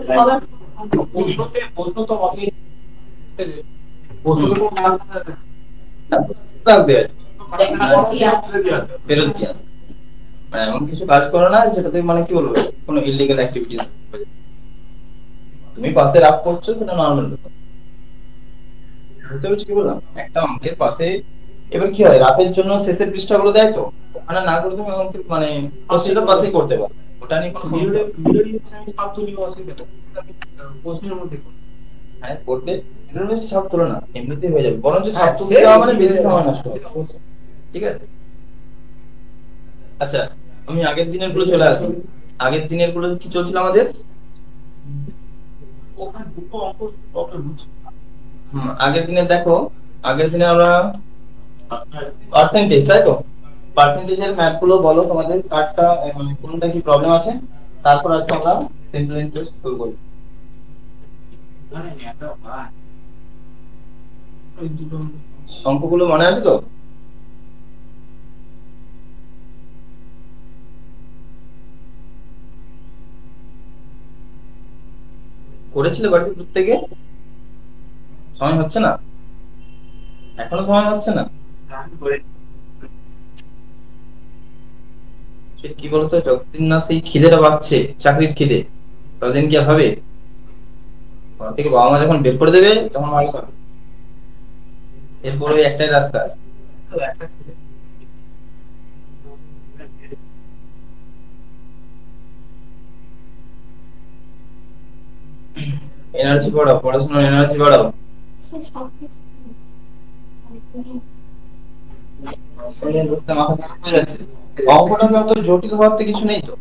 প্রশ্ন তো হবে, প্রশ্ন তো থাকবে ফেরত দিয়ে আসবে। মানে এমন কিছু কাজ করো না যেটাতে মানে কি বলবো কোনো ইলিগাল অ্যাক্টিভিটিস, তুমি পাশে রাগ করছো সেটা নর্মাল ব্যাপার। বুঝতে পেরেছো কি বললাম? একটা অঙ্কের পাশে এবার কি হয়, রাতের জন্য শেষের পৃষ্ঠাগুলো দেয়, তো ওখানে না করে তুমি অঙ্কের মানে কোশ্চেনটা পাশেই করতে পারো, ওটা নিয়ে কোনো সমস্যা নেই। আমি ছাত্র নিয়ে অসুবিধা প্রশ্নের মধ্যে হ্যাঁ করবে, এটার বেশি চাপ তোলো না, এমনিতেই হয়ে যাবে, বরঞ্চ চাপ তুলতে যাওয়া মানে বেশি সময় নষ্ট হবে। ঠিক আছে, আচ্ছা আমি আগের দিনের গুলো চলে আসি। আগের দিনের গুলো কি চলছিল আমাদের? ওখানে দুটো অঙ্ক প্রবলেম হচ্ছে। আগের দিনে দেখো, আগের দিনে আমরা পার্সেন্টেজ, তাই তো? পার্সেন্টেজের ম্যাথ গুলো বলো তোমাদের কার্ডটা, মানে কোনটা কি প্রবলেম আছে, তারপর আজকে আমরা সিম্পল ইন্টারেস্ট শুরু করি। অঙ্কগুলো মনে আছে তো? করেছিলে বাড়িতে প্রত্যেকে? সময় হচ্ছে না? এখনো সময় হচ্ছে না? সে কি বলতো, যতদিন না সেই খিদেটা পাচ্ছে, চাকরির খিদে, ততদিন কি আর হবে? ঘর থেকে বাবা মা যখন বের করে দেবে তখন মার খাবে। এরপরে একটাই রাস্তা আছে, এনার্জি বাড়াও, পড়াশোনার এনার্জি বাড়াও। বুঝতে মাথা খারাপ হয়ে যাচ্ছে। অঙ্কটাকে অত জটিল ভাবতে কিছু নেই তো,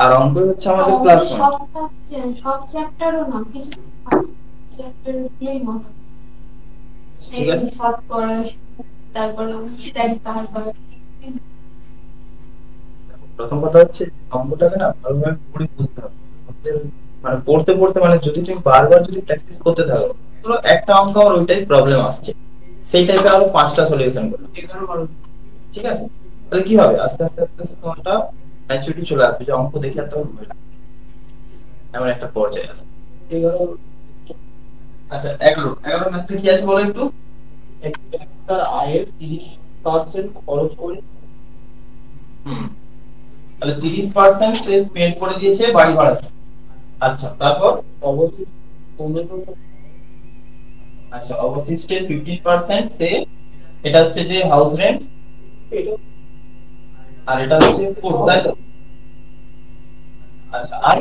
আর অঙ্ক হচ্ছে আমাদের ক্লাস সব চ্যাপ্টারও না, কিছু চ্যাপ্টার গুলোই মনে ঠিক আছে। সব পড়া, তারপরে তারপর প্রথম কথা হচ্ছে অঙ্কটাকে না ভালোভাবে পড়ে বুঝতে হবে। আমাদের মানে পড়তে পড়তে মানে যদি তুমি বারবার যদি প্র্যাকটিস করতে থাকো, ধরো একটা অঙ্ক আমার ওইটাই প্রবলেম আসছে, সেই টাইপের আরো 5টা সলিউশন করো, ঠিক আছে? তাহলে কি হবে, আস্তে আস্তে আস্তে আস্তে তোমারটা ম্যাচুরিটি চলে আসবে, যে অঙ্ক দেখে আর তো হবে না, এমন একটা পর্যায়ে আসবে। 11, আচ্ছা 11 ম্যাথে কি আছে বলো একটু। একটা আয়ের 30% খরচ করে, তাহলে 30% সে স্পেন্ড করে দিয়েছে বাড়ি ভাড়া। আচ্ছা তারপর অবশ্যই 15, আচ্ছা অবশিষ্টের 15% সে, এটা হচ্ছে যে হাউস রেন্ট, আর এটা হচ্ছে ফুড, তাই তো? আচ্ছা আর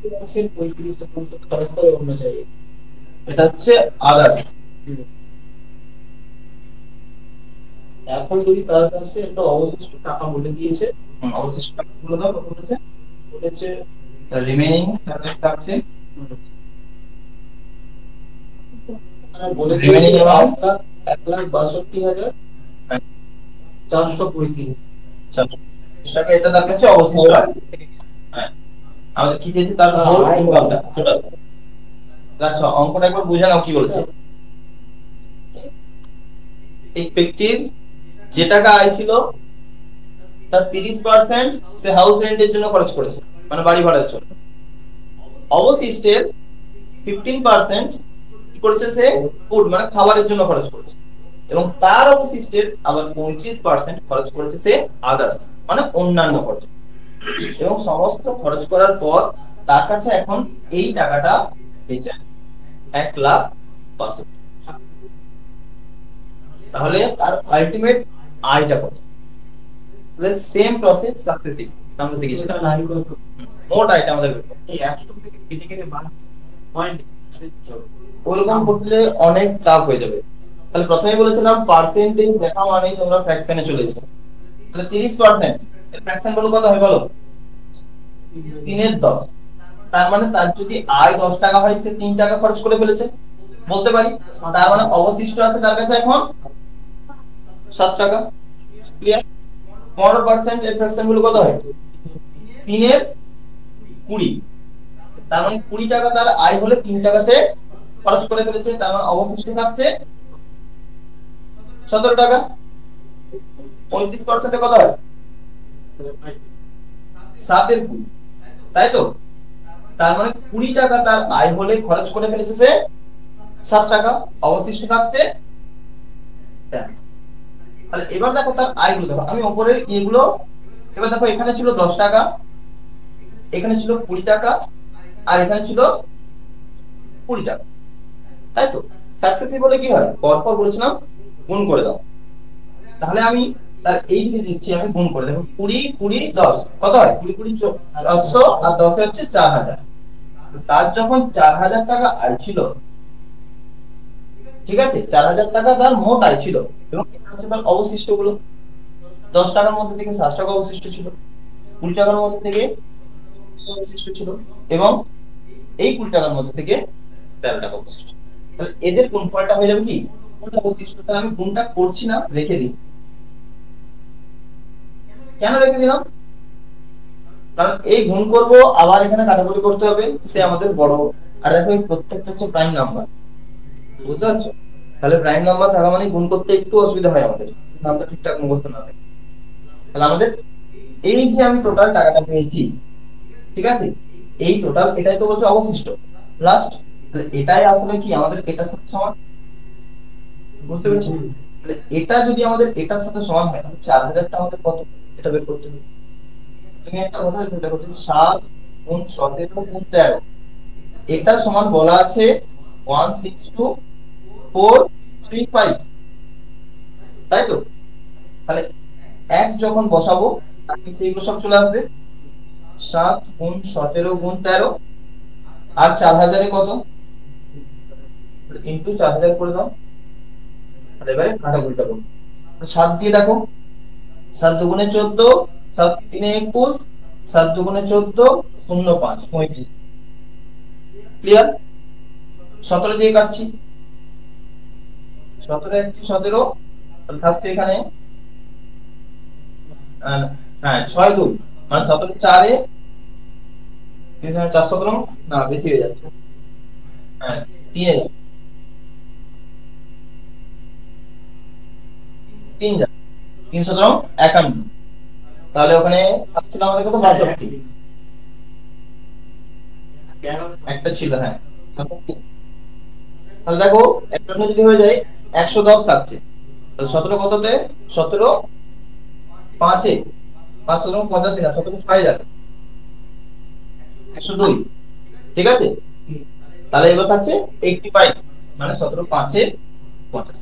35% খরচ করে অন্য জায়গায়। এটা হচ্ছে আদার্স। এখন যদি তার কাছে একটা অবশিষ্ট টাকা বলে দিয়েছে, অবশিষ্ট টাকাগুলো দাও, কত বলেছে? বলেছে রিমেইনিং থাকছে, বলে রিমেইনিং দিয়েছে অ্যামাউন্ট 1,62,435। টাকা, এটা তার কাছে অবশিষ্ট আছে। হ্যাঁ আমাদের কি চেয়েছে, তার হোল ইনকামটা টোটাল। আচ্ছা অঙ্কটা একবার বুঝে নাও কি বলছে। এই ব্যক্তির যে টাকা আয় ছিল তার 30% সে হাউস রেন্টের জন্য খরচ করেছে, মানে বাড়ি ভাড়ার জন্য। অবশিষ্টের 15% কি করেছে সে, ফুড মানে খাবারের জন্য খরচ করেছে, এবং তার অবশিষ্টের আবার 35% খরচ করেছে সে আদার্স মানে অন্যান্য খরচ। এবং সমস্ত খরচ করার পর তার কাছে এখন এই টাকাটা বেঁচে 1,05,000। তাহলে তার আলটিমেট আয়টা কত? তাহলে সেম প্রসেস সাকসেসিভ আমরা শিখেছি, মোট আয়টা আমাদের এই 100 থেকে কেটে কেটে পয়েন্ট ওরকম করলে অনেক টাফ হয়ে যাবে। তাহলে প্রথমেই বলেছিলাম পার্সেন্টেজ দেখা মানেই তোমরা ফ্র্যাকশনে চলে এসেছো। তাহলে 30% এর ফ্র্যাকশন গুলো কত হয় বলো? 3/10। তার মানে তার যদি আয় 10 টাকা হয়, সে 3 টাকা খরচ করে ফেলেছে বলতে পারি। তার মানে অবশিষ্ট আছে তার কাছে এখন 7 টাকা। ক্লিয়ার? 15% এর ফ্র্যাকশন গুলো কত হয়? 3/20। তার মানে 20 টাকা তার আয় হলে 3 টাকা সে খরচ করে ফেলেছে, তার মানে অবশিষ্ট থাকছে 17 টাকা। 35% কত হয়? 7/20, তাই তো? তার মানে 20 টাকা তার আয় হলে খরচ করে ফেলেছে সে 7 টাকা, অবশিষ্ট থাকছে 10। তাহলে এবার দেখো তার আয়গুলো দেখো, আমি উপরের এগুলো, এবার দেখো এখানে ছিল 10 টাকা, এখানে ছিল 20 টাকা, আর এখানে ছিল 20 টাকা, তাই তো? সাকসেসিভ হলে কি হয়, পরপর বলেছিলাম গুণ করে দাও। তাহলে আমি তার এই দিকে দিচ্ছি, আমি গুণ করে দেখো 20 20 10 কত হয়, 20 20 400, আর 10 হচ্ছে 4000। তার যখন 4000 টাকা আয় ছিল, ঠিক আছে, 4000 টাকা তার মোট আয় ছিল, এবং এটা হচ্ছে তার অবশিষ্ট গুলো। 10 টাকার মধ্যে থেকে 7 টাকা অবশিষ্ট ছিল, 20 টাকার মধ্যে থেকে অবশিষ্ট ছিল, এবং এই 20 টাকার মধ্যে থেকে 13 টাকা অবশিষ্ট। তাহলে এদের গুণফলটা হয়ে যাবে কি, কোনটা অবশিষ্ট। তাহলে আমি গুণটা করছি না, রেখে দিচ্ছি। কেন রেখে দিলাম, কারণ এই গুণ করব, আবার এখানে কাটাকুটি করতে হবে, সে আমাদের বড়। আর দেখো এই প্রত্যেকটা হচ্ছে প্রাইম নাম্বার, বুঝতে পারছো? তাহলে প্রাইম নাম্বার থাকা মানে গুণ করতে একটু অসুবিধা হয় আমাদের, নামটা ঠিকঠাক মুখস্থ না থাকে। তাহলে আমাদের এই যে আমি টোটাল টাকাটা পেয়েছি, ঠিক আছে, এই টোটাল এটাই তো বলছে অবশিষ্ট লাস্ট। তাহলে এটাই আসলে কি আমাদের এটার সাথে সমান, বুঝতে পেরেছো? তাহলে এটা যদি আমাদের এটার সাথে সমান হয়, তাহলে 4000টা আমাদের কত, এটা বের করতে হবে। তুমি একটা কথা চিন্তা করছো, 7 গুণ 17 গুণ 13, এটা সমান বলা আছে 162435, তাই তো? তাহলে এক যখন বসাবো, তার নিচে এগুলো সব চলে আসবে, 7 গুণ 17 গুণ 13, আর 4000 এ কত, ইনটু 4000 করে দাও। তাহলে এবারে কাটাকুটিটা করো, 7 দিয়ে দেখো, 7 দুগুণে 14, 7 তিনে 21, 7 দুগুণে 14, 0 5 35। ক্লিয়ার? 17 দিয়ে কাটছি, 17 একটি 17, তাহলে থাকছে এখানে হ্যাঁ 6 2, মানে 17 4 এ 417, না বেশি হয়ে যাচ্ছে, হ্যাঁ 3 এ 3 যা 317 51, তাহলে ওখানে আসছিল আমাদের কত 62, একটা ছিল, হ্যাঁ। তাহলে দেখো 51 যদি হয়ে যায় 110 থাকছে, তাহলে 17 কততে, 17 5 এ 5 85 না, 17 6 যাবে 102, ঠিক আছে? তাহলে এবার থাকছে 85, মানে 17 5 এ 85।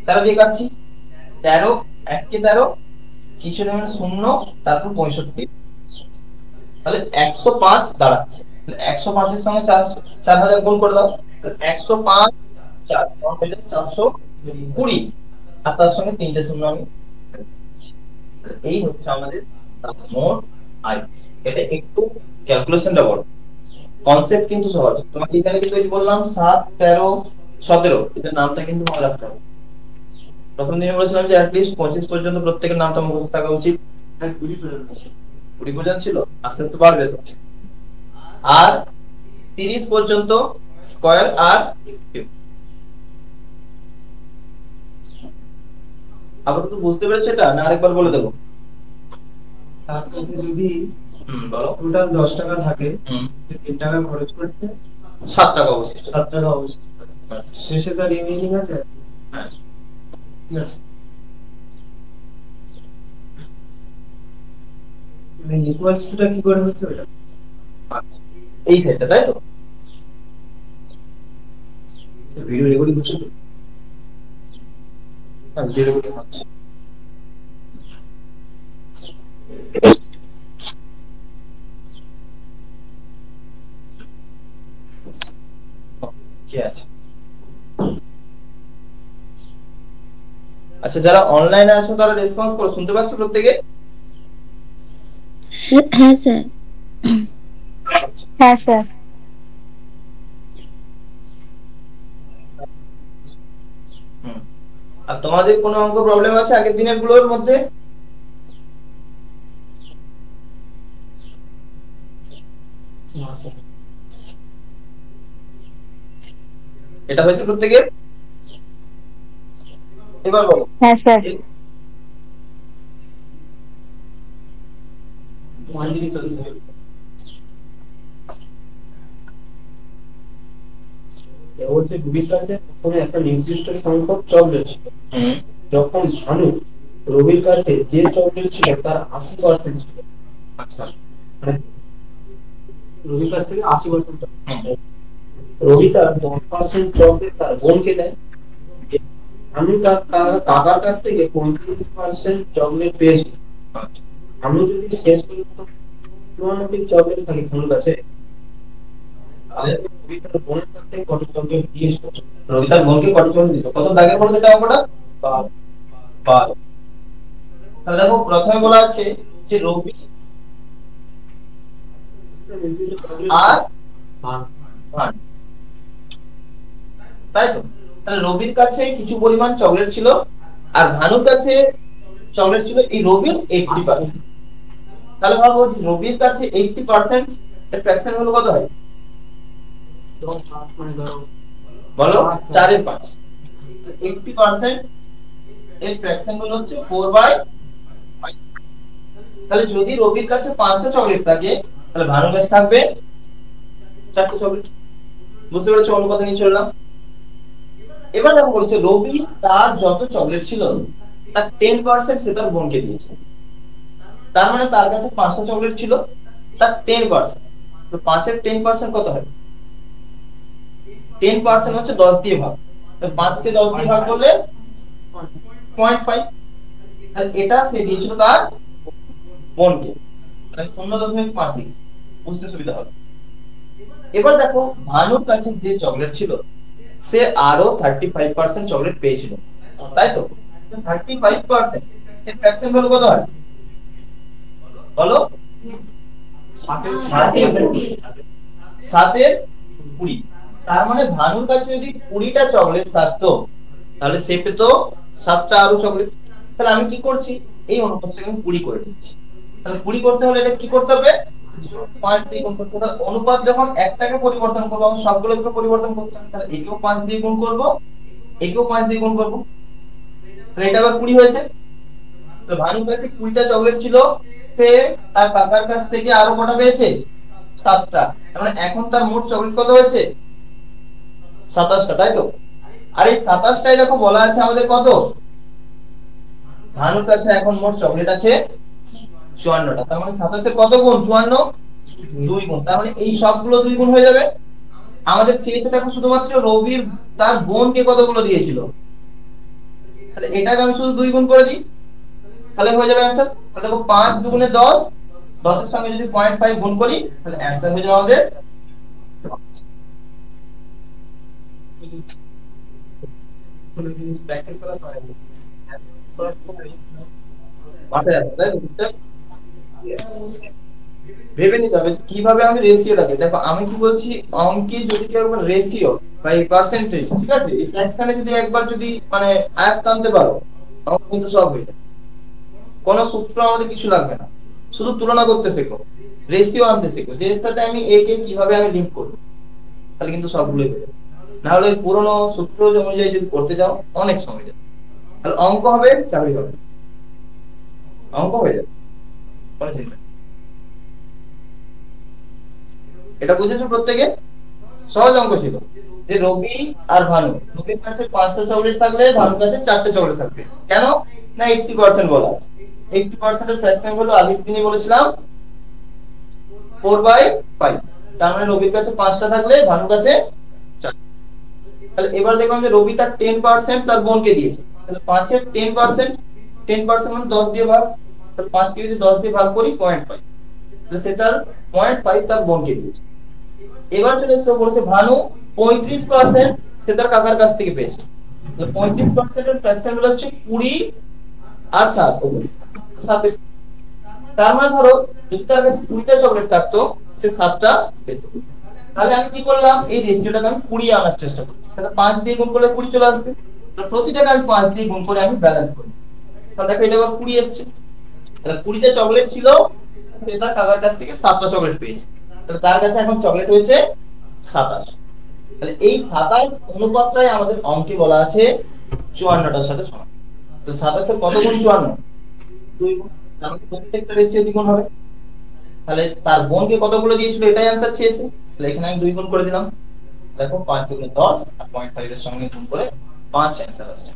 13 দিয়ে কাটছি, 13 1 কে 13, কিছু নেই মানে 0, তারপর 65, তাহলে 105 দাঁড়াচ্ছে। 105 এর সঙ্গে 4000 গুণ করে দাও, 105 4 সমান হয়ে যাবে 420, আর তার সঙ্গে 3টে শূন্য আমি। এই হচ্ছে আমাদের মোট আয়। এটা একটু ক্যালকুলেশনটা বড়, কনসেপ্ট কিন্তু সহজ। তোমাকে এখানে কিন্তু এই বললাম 7 13 17, এদের নামটা কিন্তু মনে রাখতে হবে। প্রথম দিনে বলেছিলাম যে অ্যাটলিস্ট 25 পর্যন্ত প্রত্যেকের নামটা মুখস্থ থাকা উচিত। 20 পর্যন্ত ছিল, আস্তে আস্তে বাড়বে তো। আর 30 পর্যন্ত স্কয়ার আর কিউব। আপাতত বুঝতে পেরেছো এটা, না আরেকবার বলে দেবো? তার কাছে যদি বলো। টোটাল 10 টাকা থাকে, 3 টাকা খরচ করতে 7 টাকা অবশিষ্ট। 7 টাকা অবশিষ্ট আছে। শেষে তার রিমেইনিং আছে, হ্যাঁ ঠিক আছে। মানে ইকুয়ালস টুটা কি করে হচ্ছে ওটা? আচ্ছা, এই সেটটা তাই তো? ভিডিও রেকর্ডিং হচ্ছে তো? হ্যাঁ ভিডিও রেকর্ডিং হচ্ছে। কি আছে? আচ্ছা, যারা অনলাইনে আছো তারা রেসপন্স করো, শুনতে পাচ্ছ প্রত্যেকে? হ্যাঁ স্যার। হ্যাঁ স্যার। আর তোমাদের কোনো অঙ্ক প্রবলেম আছে আগের দিনের গুলোর মধ্যে? এটা হয়েছে প্রত্যেকে? এবার বলো। হ্যাঁ স্যার। এ বলছে রবির কাছে প্রথমে একটা নির্দিষ্ট সংখ্যক চকলেট ছিল। যখন ভানু রবির কাছে যে চকলেট ছিল তার 80% ছিল। আচ্ছা, মানে রবির কাছ থেকে 80% চকলেট, রবি তার 10% চকলেট তার বোনকে দেয়। ভানু তার কাকার কাছ থেকে 35% চকলেট পেয়েছিল। ভানু যদি শেষ পর্যন্ত 54টি চকলেট থাকে ভানুর কাছে, তাহলে রবি তার বোনের কাছ থেকে কত চকলেট দিয়েছিল? রবি তার বোনকে কত চকলেট দিত? কত দাগের মধ্যে এটা অঙ্কটা? 12। তাহলে দেখো প্রথমে বলা আছে যে রবি আর ভানু, তাই তো? তাহলে রবির কাছে কিছু পরিমাণ চকলেট ছিল আর ভানুর কাছে চকলেট ছিল এই রবির 80%। তাহলে ভাবো যে রবির কাছে 80% এর ফ্র্যাকশন হলো কত হয়? বলো 4 এর 5। 80% এর ফ্র্যাকশন হলো হচ্ছে 4/5। তাহলে যদি রবির কাছে 5টা চকলেট থাকে তাহলে ভানুর কাছে থাকবে 4টা চকলেট। বুঝতে পেরেছো অনুপাত নিয়ে চললাম। এবার দেখো বলছে রবি তার যত চকলেট ছিল তার 10% সে তার বোনকে দিয়েছে। তার মানে তার কাছে 5টা চকলেট ছিল, তার 10%। তো 5 এর 10% কত হয়? 10% হচ্ছে 10 দিয়ে ভাগ। তো 5 কে 10 দিয়ে ভাগ করলে 0.5। তাহলে এটা সে দিয়েছিল তার বোনকে, তাহলে 0.5 লিখি, বুঝতে সুবিধা হবে। এবার দেখো ভানুর কাছে যে চকলেট ছিল সে আরো 35% চকলেট পেয়েছিল, তাই তো? 35% এর ফ্র্যাকশন ভ্যালু কত হয় বলো? 7 এর 20। তার মানে ভানুর কাছে যদি 20টা চকলেট থাকতো তাহলে সে পেত 7টা আরো চকলেট। তাহলে আমি কি করছি, এই অনুপাতটাকে আমি 20 করে দিচ্ছি। তাহলে 20 করতে হলে এটা কি করতে হবে? 5 দিয়ে গুণ করতে হবে। অনুপাত যখন একটাকে পরিবর্তন করব আমি সবগুলোকে পরিবর্তন করতে হবে। তাহলে একেও 5 দিয়ে গুণ করব, একেও 5 দিয়ে গুণ করব। তাহলে এটা আবার 20 হয়েছে। তো ভানুর কাছে 20টা চকলেট ছিল, সে তার কাকার কাছ থেকে আরো কটা পেয়েছে? 7টা। তার মানে এখন তার মোট চকলেট কত হয়েছে? 27টা, তাই তো? আর এই 27টাই দেখো বলা আছে আমাদের কত? ভানুর কাছে এখন মোট চকলেট আছে 54টা। তার মানে 27 এর কত গুণ? 54, 2 গুণ। তার মানে এই সবগুলো 2 গুণ হয়ে যাবে। আমাদের চেয়েছে দেখো শুধুমাত্র রবির তার বোনকে কতগুলো দিয়েছিল, তাহলে এটাকে আমি শুধু 2 গুণ করে দিই, তাহলে হয়ে যাবে অ্যানসার। তাহলে দেখো 5 দুগুণে 10, 10 এর সঙ্গে যদি 0.5 গুণ করি তাহলে অ্যানসার হয়ে যাবে আমাদের। প্র্যাকটিস করা হয়। মাথায় আসে, তাই তো? ভেবে নিতে হবে কিভাবে আমি রেশিওটাকে, দেখো আমি কি বলছি, অঙ্কে যদি কেউ একবার রেশিও বা এই পার্সেন্টেজ, ঠিক আছে, এই ফ্র্যাকশনে যদি একবার যদি মানে আয়ত্ত আনতে পারো অঙ্ক কিন্তু সব হয়ে যাবে। কোনো সূত্র আমাদের কিছু লাগবে না, শুধু তুলনা করতে শেখো, রেশিও আনতে শেখো, যে এর সাথে আমি এ কে কিভাবে আমি লিংক করব, তাহলে কিন্তু সবগুলোই হয়ে যাবে। না হলে ওই পুরনো সূত্র অনুযায়ী যদি করতে যাও অনেক সময় যাবে। তাহলে অঙ্ক হবে, চাকরি হবে, অঙ্ক হয়ে যাবে, কোনো চিন্তা নেই। এটা বুঝেছো প্রত্যেকে? সহজ অঙ্ক ছিল যে রবি আর ভানু, রবির কাছে 5টা চকলেট থাকলে ভানুর কাছে 4টে চকলেট থাকবে। কেন না 80% বলা আছে। 80% এর ফ্র্যাকশন হলো আগের দিনই বলেছিলাম 4/5। তার মানে রবির কাছে 5টা থাকলে ভানুর কাছে 4। তাহলে এবার দেখলাম যে রবি তার 10% তার বোনকে দিয়েছে। তাহলে 5 এর 10%, 10% মানে 10 দিয়ে ভাগ। তাহলে 5 কে যদি 10 দিয়ে ভাগ করি 0.5, তাহলে সে তার 0.5 তার বোনকে দিয়েছে। এবার চলে এসে বলেছে ভানু 35% সে তার কাকার কাছ থেকে পেয়েছে। তো 35% এর ফ্র্যাকশন গুলো হচ্ছে 20 আর 7। তার মানে ধরো যদি তার কাছে 20টা চকলেট থাকতো সে 7টা পেত। তাহলে আমি কি করলাম, এই রেশিওটাকে আমি 20 আনার চেষ্টা করি। তাহলে 5 দিয়ে গুণ করলে 20 চলে আসবে। তাহলে প্রতিটাকে আমি 5 দিয়ে গুণ করে আমি ব্যালেন্স করি। তাহলে দেখো এটা আবার 20 এসেছে। তাহলে 20টা চকলেট ছিল, সে তার কাকার কাছ থেকে 7টা চকলেট পেয়েছে। তাহলে তার কাছে এখন চকলেট হয়েছে 27। তাহলে এই 27 অনুপাতটাই আমাদের অঙ্কে বলা আছে 54টার সাথে সমান। তো 27 এর কত গুণ 54? 2 গুণ। তাহলে প্রত্যেকটা রেশিও দ্বিগুণ হবে। তাহলে তার বোনকে কতগুলো দিয়েছিল এটাই অ্যানসার চেয়েছে, তাহলে এখানে আমি 2 গুণ করে দিলাম। দেখো 5 দুগুণে 10 আর 0.5 এর সঙ্গে গুণ করে 5 অ্যান্সার আসছে।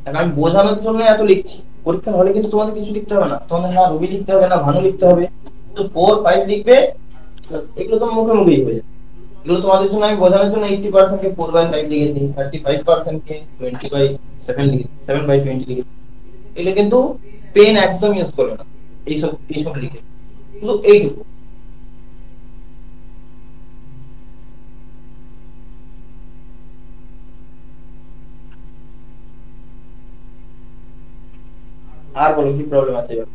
এখন আমি বোঝানোর জন্য এত লিখছি, পরীক্ষার হলে কিন্তু তোমাদের কিছু লিখতে হবে না, তোমাদের না রবি লিখতে হবে না ভানু লিখতে হবে, তো 4 5 লিখবে, এগুলো তো মুখে মুখেই হয়ে যাবে। এগুলো তোমাদের জন্য আমি বোঝানোর জন্য 80% কে 4/5 লিখেছি, 35% কে 20/7 লিখেছি, 7/20 লিখেছি। এগুলো কিন্তু পেন একদম ইউজ করবে না এইসব লিখে, কিন্তু এইটুকু। আর বলো কি প্রবলেম আছে এবার?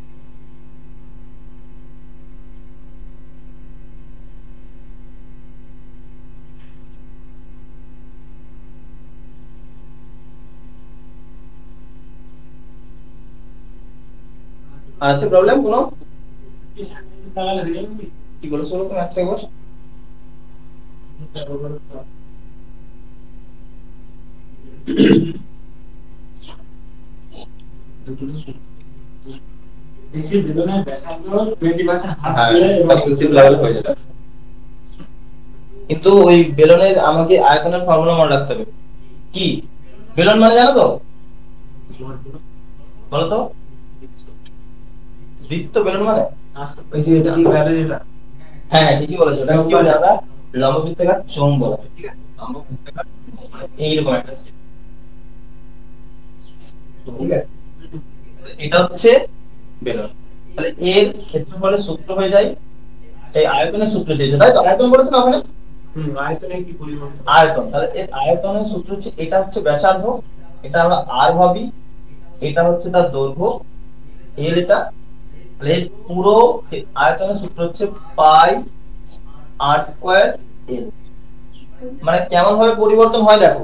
আর আছে প্রবলেম কোনো? কি বলো শোনো তুমি আজকে একবার। কিন্তু ওই বেলনের আমাকে আয়তনের ফর্মুলা মনে রাখতে হবে। কি বেলন মানে জানো তো? বলো তো। বৃত্ত বেলন মানে ওই যে এটা দিয়ে বাইরে এটা। হ্যাঁ ঠিকই বলেছো, এটা কি বলে আমরা লম্ব বৃত্তাকার চোঙ বলা হয়, ঠিক আছে? লম্ব বৃত্তাকার এইরকম একটা shape, ঠিক আছে? এটা হচ্ছে বেলন। তাহলে এর ক্ষেত্রফলের সূত্র হয়ে যায়, এই আয়তনের সূত্র চেয়েছে তাই তো? আয়তন বলেছে না ওখানে? আয়তনে কি পরিবর্তন? আয়তন, তাহলে এর আয়তনের সূত্র হচ্ছে, এটা হচ্ছে ব্যাসার্ধ, এটা আমরা আর ভাবি, এটা হচ্ছে তার দৈর্ঘ্য এর, এটা তাহলে এর পুরো আয়তনের সূত্র হচ্ছে পাই আর স্কয়ার এল। মানে কেমন ভাবে পরিবর্তন হয় দেখো,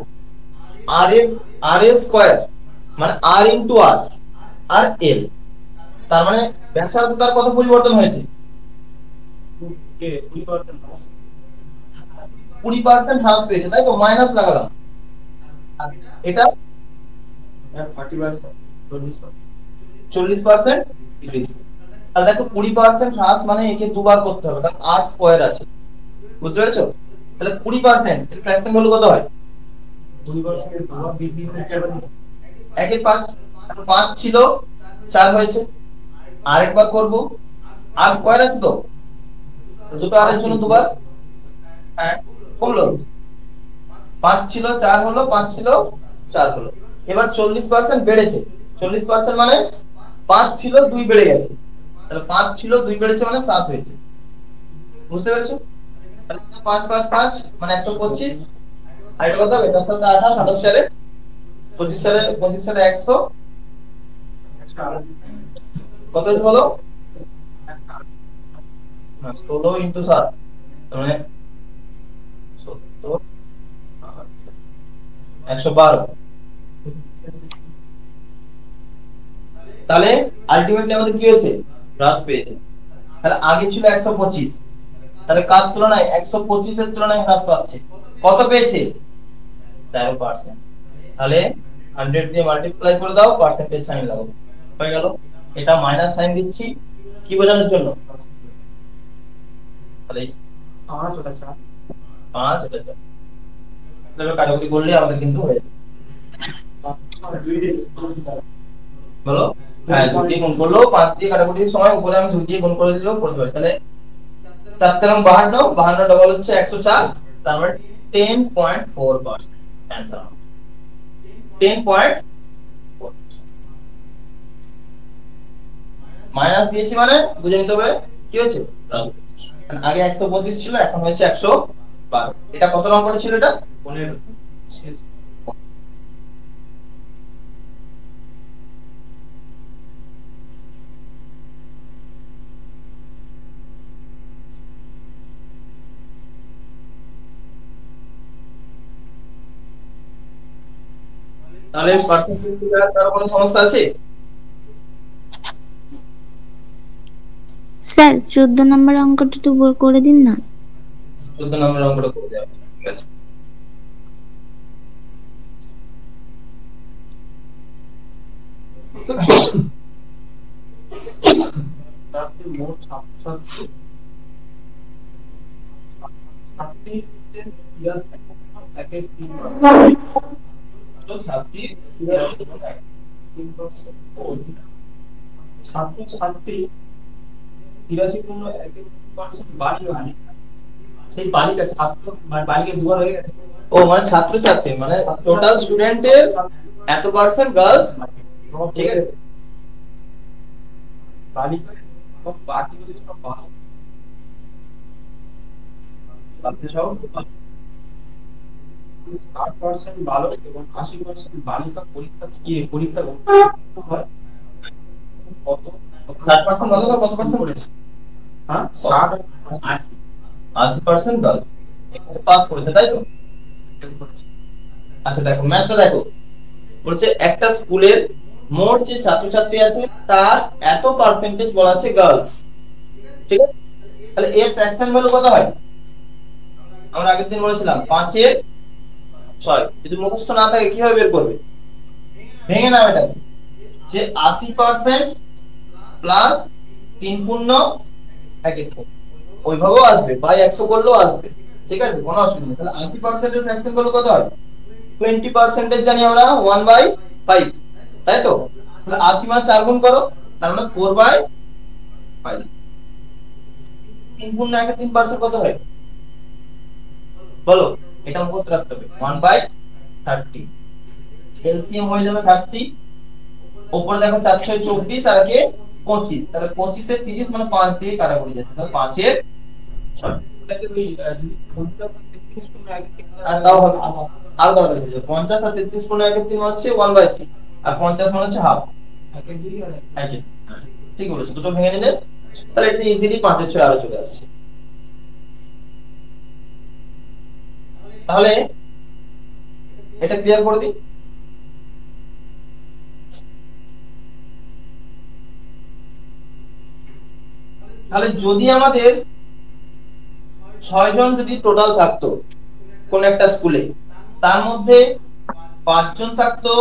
আর এর স্কয়ার মানে আর ইনটু আর আর এল, তার মানে ব্যাসার্ধ তার কত পরিবর্তন হয়েছে? 20% হ্রাস পেয়েছে তাই তো, মাইনাস লাগালাম। এটা 40% বৃদ্ধি। তাহলে দেখো 20% হ্রাস মানে একে দুবার করতে হবে, কারণ আর স্কয়ার আছে, বুঝতে পেরেছো? তাহলে 20% এর ফ্র্যাকশন ভ্যালু কত হয়? 1 এর 5, 5 ছিল 4 হয়েছে, আরেকবার করব, আর স্কয়ার আছে তো, দুটো আর এর জন্য দুবার, হ্যাঁ কমলো, 5 ছিল 4 হলো, 5 ছিল 4 হলো। এবার 40% বেড়েছে, 40% মানে 5 ছিল 2 বেড়ে গেছে, তাহলে 5 ছিল 2 বেড়েছে মানে 7 হয়েছে, বুঝতে পেরেছো? তাহলে 5 5 5 মানে 125, আর এটা কত হবে? 4 7 28, 28 সালে 25 সালে 100 কত হচ্ছে বলো? 16 ইনটু 7 মানে 70 112। তাহলে আলটিমেটলি আমাদের কি হয়েছে? হ্রাস পেয়েছে। তাহলে আগে ছিল 125, তাহলে কার তুলনায় 125 এর তুলনায় হ্রাস পাচ্ছে, কত পেয়েছে? 13%। তাহলে 100 দিয়ে মাল্টিপ্লাই করে দাও, পার্সেন্টেজ সাইন লাগাও, হয়ে গেল। এটা মাইনাস সাইন দিচ্ছি কি বোঝানোর জন্য, তাহলে 5 ওটা 4, 5 ওটা 4, তাহলে কাটাকুটি করলে আমাদের কিন্তু হয়ে যাবে। বলো হ্যাঁ, 2 দিয়ে গুণ করলো, 5 দিয়ে কাটাকুটির সময় উপরে আমি 2 দিয়ে গুণ করে দিলেও করতে পারি। তাহলে 4 তেরং 52, 52 ডবল হচ্ছে 104, তার মানে 10.4% आंसर 10.4 মাইনাস দিয়েছি মানে বুঝে নিতে হবে কি হয়েছে, আগে 125 ছিল এখন হয়েছে 112। এটা কত নম্বরে ছিল? এটা 15। তাহলে পার্সেন্টেজ ফিগার কারো কোনো সমস্যা আছে? স্যার 14 নম্বর অঙ্কটা একটু করে দিন না। 14 নম্বর অঙ্কটা করে দেওয়া ঠিক আছে। তারপরে মোট ছাত্রছাত্রী ছাত্রছাত্রী 83.1% বালিকা, সেই বালিকা ছাত্র মানে বালিকা দুবার হয়ে গেছে। ও মানে ছাত্রছাত্রী মানে টোটাল স্টুডেন্টের এত পার্সেন্ট গার্লস, ঠিক আছে। বালিকা এবং বাকিগুলো সব বালক। তাতে সব 60% বালক এবং 80% বালিকা পরীক্ষা হয়। কত 60% বালক আর কত পার্সেন্ট করেছে? হ্যাঁ 60 80% গার্লস পাস করেছে, তাই তো? আচ্ছা দেখো ম্যাথটা দেখো, বলছে একটা স্কুলের মোট যে ছাত্রছাত্রী আছে তার এত পার্সেন্টেজ বলা আছে গার্লস, ঠিক আছে। তাহলে এর ফ্র্যাকশন ভ্যালু কত হয়? আমরা আগের দিন বলেছিলাম 5 এর 6। যদি মুখস্থ না থাকে কিভাবে বের করবে? ভেঙে নাও এটা, যে 80% প্লাস 3 পূর্ণ 1 ওইভাবেও আসবে, বাই 100 করলেও আসবে, ঠিক আছে, কোনো অসুবিধা নেই। তাহলে 80% এর ফ্র্যাকশন ভ্যালু কত হয়? 20% জানি আমরা 1/5, তাই তো? তাহলে 80 মানে 4 গুণ করো, তার মানে 4/5। 3 গুণ 1 3% কত হয় বলো? এটা মুখস্থ রাখতে হবে, 1/30। এলসিএম হয়ে যাবে 30, উপরে দেখো 4 6 24 আর একে 25, তাহলে 25 এর 30 মানে 5 দিয়ে কাটাকুটি যাচ্ছে, তাহলে 5 এর 6। এটাকে ওই 50 33 কোন আগে আর তাও হবে আর কত হয়ে যাবে? 50 আর 33 কোন 1 3 হচ্ছে 1/3, আর 50 মানে হচ্ছে হাফ। একের দিকে আর একে ঠিক বলেছো, দুটো ভেঙে নিলে তাহলে এটা ইজিলি 5 এর 6 আরো চলে আসছে। তাহলে এটা ক্লিয়ার করে দিই। তাহলে যদি আমাদের 6 জন যদি টোটাল থাকতো কোন একটা স্কুলে, তার মধ্যে 5 জন থাকতো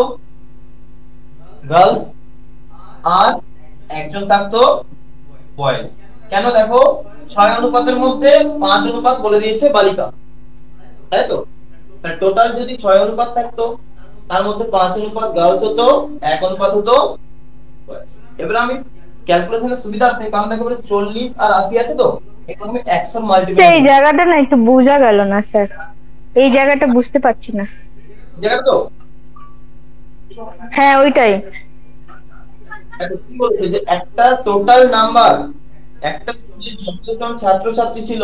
গার্লস আর 1 জন থাকতো বয়েজ। কেন? দেখো 6 অনুপাতের মধ্যে 5 অনুপাত বলে দিয়েছে বালিকা, তাই তো? তাহলে টোটাল যদি 6 অনুপাত থাকতো তার মধ্যে 5 অনুপাত গার্লস হতো, 1 অনুপাত হতো বয়েজ। এবার আমি ক্যালকুলেশনের সুবিধার্থে, কারণ দেখো 40 আর 80 আছে তো, এখন আমি 100 মাল্টিপ্লাই এই জায়গাটা না একটু বোঝা গেল না স্যার, এই জায়গাটা বুঝতে পারছি না। জায়গাটা তো হ্যাঁ ওইটাই। কি বলছে যে একটা টোটাল নাম্বার, একটা স্কুলে যতজন ছাত্রছাত্রী ছিল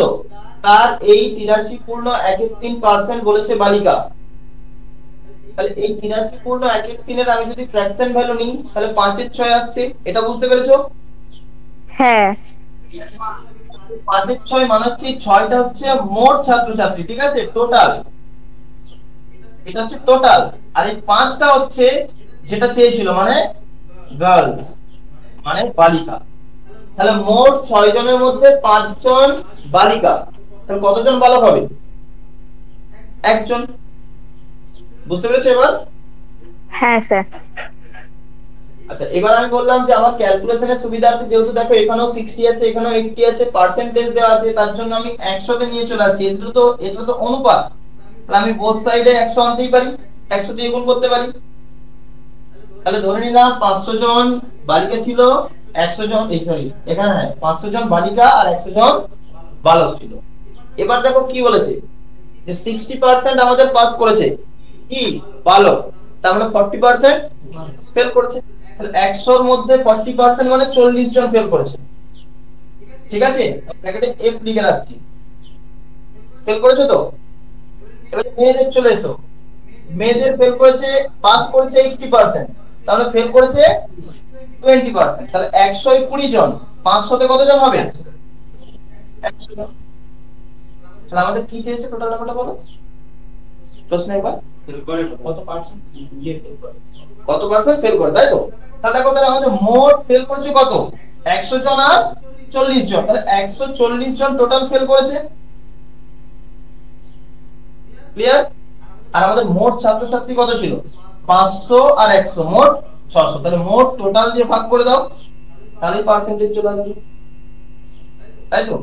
তার এই 83.13% বলেছে বালিকা। তাহলে এই 83.13 এর আমি যদি ফ্র্যাকশন ভ্যালু নিই তাহলে 5 এর 6 আসছে, এটা বুঝতে পেরেছো? হ্যাঁ 5 এর 6 মানে হচ্ছে 6টা হচ্ছে মোট ছাত্রছাত্রী, ঠিক আছে, টোটাল, এটা হচ্ছে টোটাল। আর এই 5টা হচ্ছে যেটা চেয়েছিল মানে গার্লস মানে বালিকা। তাহলে মোট 6 জনের মধ্যে 5 জন বালিকা, তাহলে কতজন বালক হবে? 1 জন। বুঝতে পেরেছো এবার? হ্যাঁ স্যার। আচ্ছা এবার আমি বললাম যে আমার ক্যালকুলেশনের সুবিধার্থে, যেহেতু দেখো এখানেও 60 আছে এখানেও 80 আছে, পার্সেন্টেজ দেওয়া আছে, তার জন্য আমি 100 তে নিয়ে চলে আসছি। এটা তো অনুপাত, তাহলে আমি বোথ সাইডে 100 আনতেই পারি, 100 দিয়ে গুণ করতে পারি। তাহলে ধরে নিলাম 500 জন বালিকা ছিল, 100 জন এখানে হ্যাঁ 500 জন বালিকা আর 100 জন বালক ছিল। এবার দেখো কি বলেছে যে 60% আমাদের পাস করেছে কি বালক, তার মানে 40% ফেল করেছে। তাহলে 100 এর মধ্যে 40% মানে 40 জন ফেল করেছে, ঠিক আছে, ব্র্যাকেটে এফ লিখে রাখছি। ফেল করেছে তো? এবারে মেয়েদের চলে এসো, মেয়েদের ফেল করেছে, পাস করেছে 80%, তাহলে ফেল করেছে 20%। তাহলে 100 এ 20 জন, 500 তে কতজন হবে? 100 জন। তাহলে আমাদের কি চেয়েছে টোটাল নাম্বারটা বলো প্রশ্ন একবার। ফেল করে কত পার্সেন্ট ফেল করে, কত পার্সেন্ট ফেল করে, তাই তো? তাহলে দেখো তাহলে আমাদের মোট ফেল করেছে কত? 100 জন আর 40 জন, তাহলে 140 জন টোটাল ফেল করেছে। ক্লিয়ার? আর আমাদের মোট ছাত্রছাত্রী কত ছিল? 500 আর 100, মোট 600, তাহলে মোট টোটাল দিয়ে ভাগ করে দাও, তাহলে পার্সেন্টেজ চলে আসবে, তাই তো?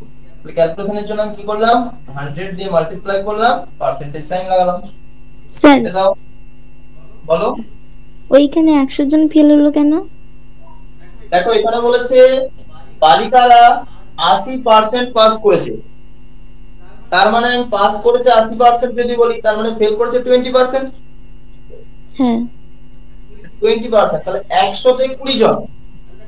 ক্যালকুলেশনের জন্য আমি কি করলাম, 100 দিয়ে মাল্টিপ্লাই করলাম, পার্সেন্টেজ সাইন লাগালাম। স্যার এটা দাও, বলো। ওইখানে 100 জন ফেল হলো কেন? দেখো এখানে বলেছে বালিকারা 80% পাস করেছে, তার মানে আমি পাস করেছে 80% যদি বলি, তার মানে ফেল করেছে 20%। হ্যাঁ 20%, তাহলে 100 তে 20 জন।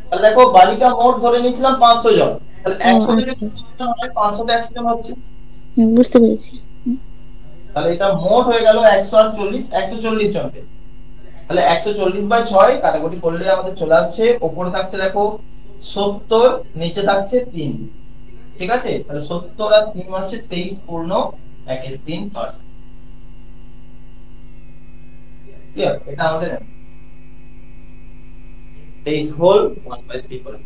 তাহলে দেখো বালিকা মোট ধরে নিয়েছিলাম 500 জন, তাহলে 100 থেকে 20 জন হয়, 500 তে 100 জন হচ্ছে, বুঝতে পেরেছি। তাহলে এটা মোট হয়ে গেল 140 জনকে। তাহলে 140/6 কাটাকুটি করলে আমাদের চলে আসছে, উপরে থাকছে দেখো 70, নিচে থাকছে 3, ঠিক আছে? তাহলে 70 আর 3 হচ্ছে 23.13%। ক্লিয়ার? এটা আমাদের 23 হোল 1/3 করে।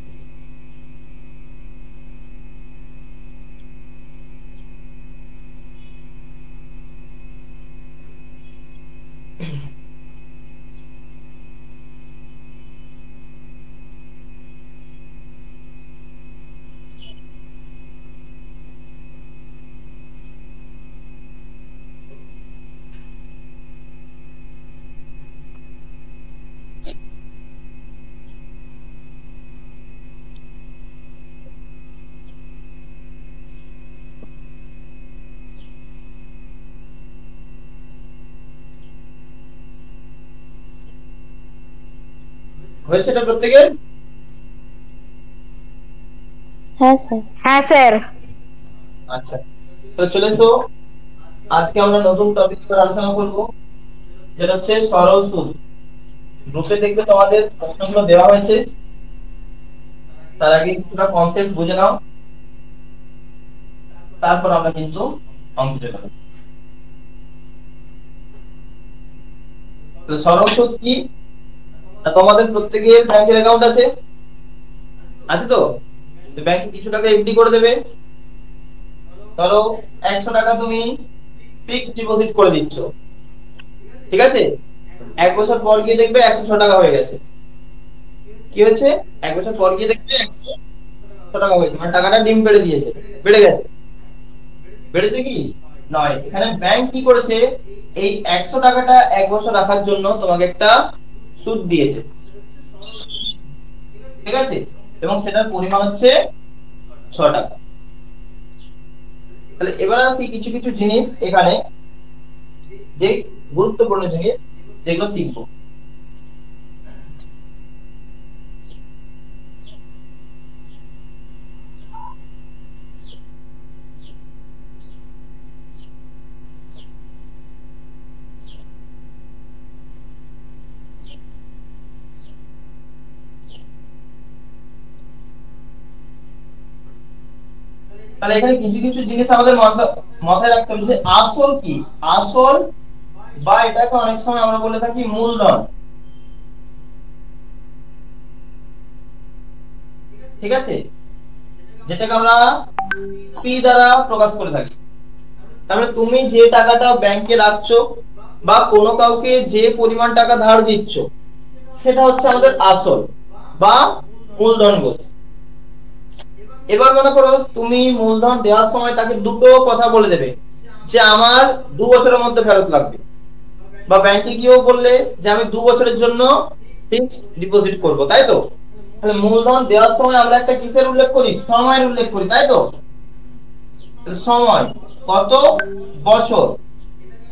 হয়েছে এটা প্রত্যেকের? হ্যাঁ স্যার। হ্যাঁ স্যার। আচ্ছা, তাহলে চলে এসো, আজকে আমরা নতুন টপিক নিয়ে আলোচনা করব, যেটা হচ্ছে সরল সুদ। গ্রুপে দেখবে তোমাদের প্রশ্নগুলো দেওয়া হয়েছে, তার আগে কিছুটা কনসেপ্ট বুঝে নাও, তারপর আমরা কিন্তু অঙ্কে যাব। তাহলে সরল সুদ কি? তোমাদের প্রত্যেকের ব্যাংকের অ্যাকাউন্ট আছে, আছে তো? ব্যাংকে কিছু টাকা এফডি করে দেবে, ধরো 100 টাকা তুমি ফিক্সড ডিপোজিট করে দিচ্ছ, ঠিক আছে? 1 বছর পর গিয়ে দেখবে 106 টাকা হয়ে গেছে। কি হয়েছে? 1 বছর পর গিয়ে দেখবে 106 টাকা হয়েছে, মানে টাকাটা ডিম পেড়ে দিয়েছে, বেড়ে গেছে। বেড়েছে কি নয়, এখানে ব্যাংক কি করেছে, এই 100 টাকাটা 1 বছর রাখার জন্য তোমাকে একটা সুদ দিয়েছে, ঠিক আছে? এবং সেটার পরিমাণ হচ্ছে 6 টাকা। তাহলে এবার আসি কিছু কিছু জিনিস এখানে, যে গুরুত্বপূর্ণ জিনিস যেগুলো শিখবো। তাহলে এখানে কিছু কিছু জিনিস আমাদের মাথায় রাখতে হবে, যে আসল কি, আসল বা এটাকে অনেক সময় আমরা বলে থাকি মূলধন, ঠিক আছে? যেটাকে আমরা পি দ্বারা প্রকাশ করে থাকি। তাহলে তুমি যে টাকাটা ব্যাংকে রাখছো বা কোনো কাউকে যে পরিমাণ টাকা ধার দিচ্ছ, সেটা হচ্ছে আমাদের আসল বা মূলধন বলছে। এবার মনে করো তুমি মূলধন দেওয়ার সময় তাকে দুটো কথা বলে দেবে, যে আমার 2 বছরের মধ্যে ফেরত লাগবে, বা ব্যাংকে গিয়েও বললে যে আমি 2 বছরের জন্য ফিক্সড ডিপোজিট করব, তাই তো? তাহলে মূলধন দেওয়ার সময় আমরা একটা কিসের উল্লেখ করি, সময়ের উল্লেখ করি, তাই তো? সময় কত বছর,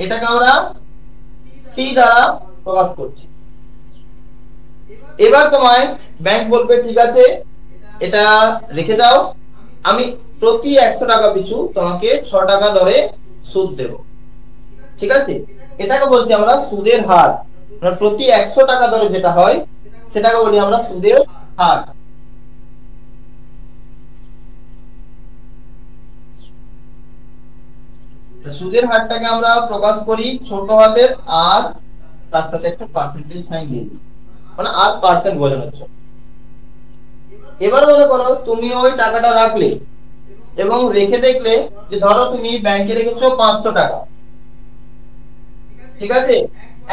এটাকে আমরা টি দ্বারা প্রকাশ করছি। এবার তোমায় ব্যাংক বলবে ঠিক আছে এটা রেখে যাও, আমি প্রতি 100 টাকা পিছু তোমাকে 6 টাকা দরে সুদ দেব, ঠিক আছে? এটাকে বলছি আমরা সুদের হার, মানে প্রতি 100 টাকা দরে যেটা হয় সেটাকে বলি আমরা সুদের হার। সুদের হারটাকে আমরা প্রকাশ করি ছোট হাতের আর, তার সাথে একটা পার্সেন্টেজ সাইন দিয়ে দিই, মানে আর পার্সেন্ট বোঝানোর জন্য। এবার মনে করো তুমি ওই টাকাটা রাখলে এবং রেখে দেখলে যে ধরো তুমি ব্যাংকে রেখেছো 500 টাকা, ঠিক আছে?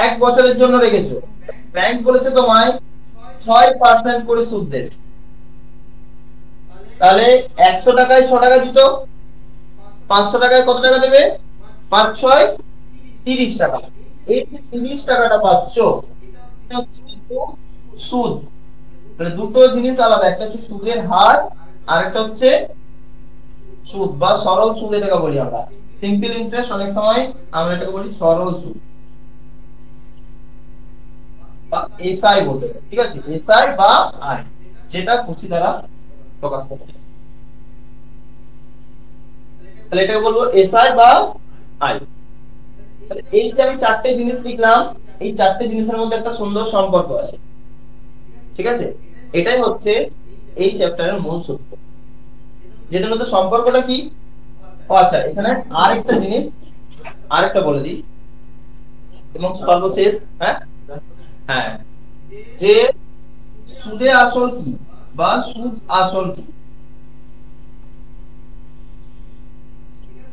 1 বছরের জন্য রেখেছো, ব্যাংক বলেছে তোমায় 6% করে সুদ দেবে। তাহলে 100 টাকায় 6 টাকা দিত, 500 টাকায় কত টাকা দেবে? 5 6 30 টাকা। এই যে 30 টাকাটা পাচ্ছ এটা হচ্ছে কিন্তু সুদ। তাহলে দুটো জিনিস আলাদা, একটা হচ্ছে সুদের হার আর একটা হচ্ছে সুদ বা সরল সুদ এটাকে বলি আমরা। সিম্পল ইন্টারেস্ট অনেক সময় আমরা এটাকে বলি সরল সুদ বা এসআই বলতে পারি। ঠিক আছে, এসআই বা আই, যেটা খুশি দ্বারা প্রকাশ করতে হয়। তাহলে এটাকে বলবো এসআই বা আই। তাহলে এই যে আমি চারটে জিনিস লিখলাম, এই চারটে জিনিসের মধ্যে একটা সুন্দর সম্পর্ক আছে। ঠিক আছে, এটাই হচ্ছে এই চ্যাপ্টারের মূল সূত্র। যেটার মধ্যে সম্পর্কটা কি? ও আচ্ছা, এখানে আরেকটা জিনিস আরেকটা বলে দিই এবং সর্বশেষ, হ্যাঁ হ্যাঁ, যে সুদে আসল কি বা সুদ আসল কি।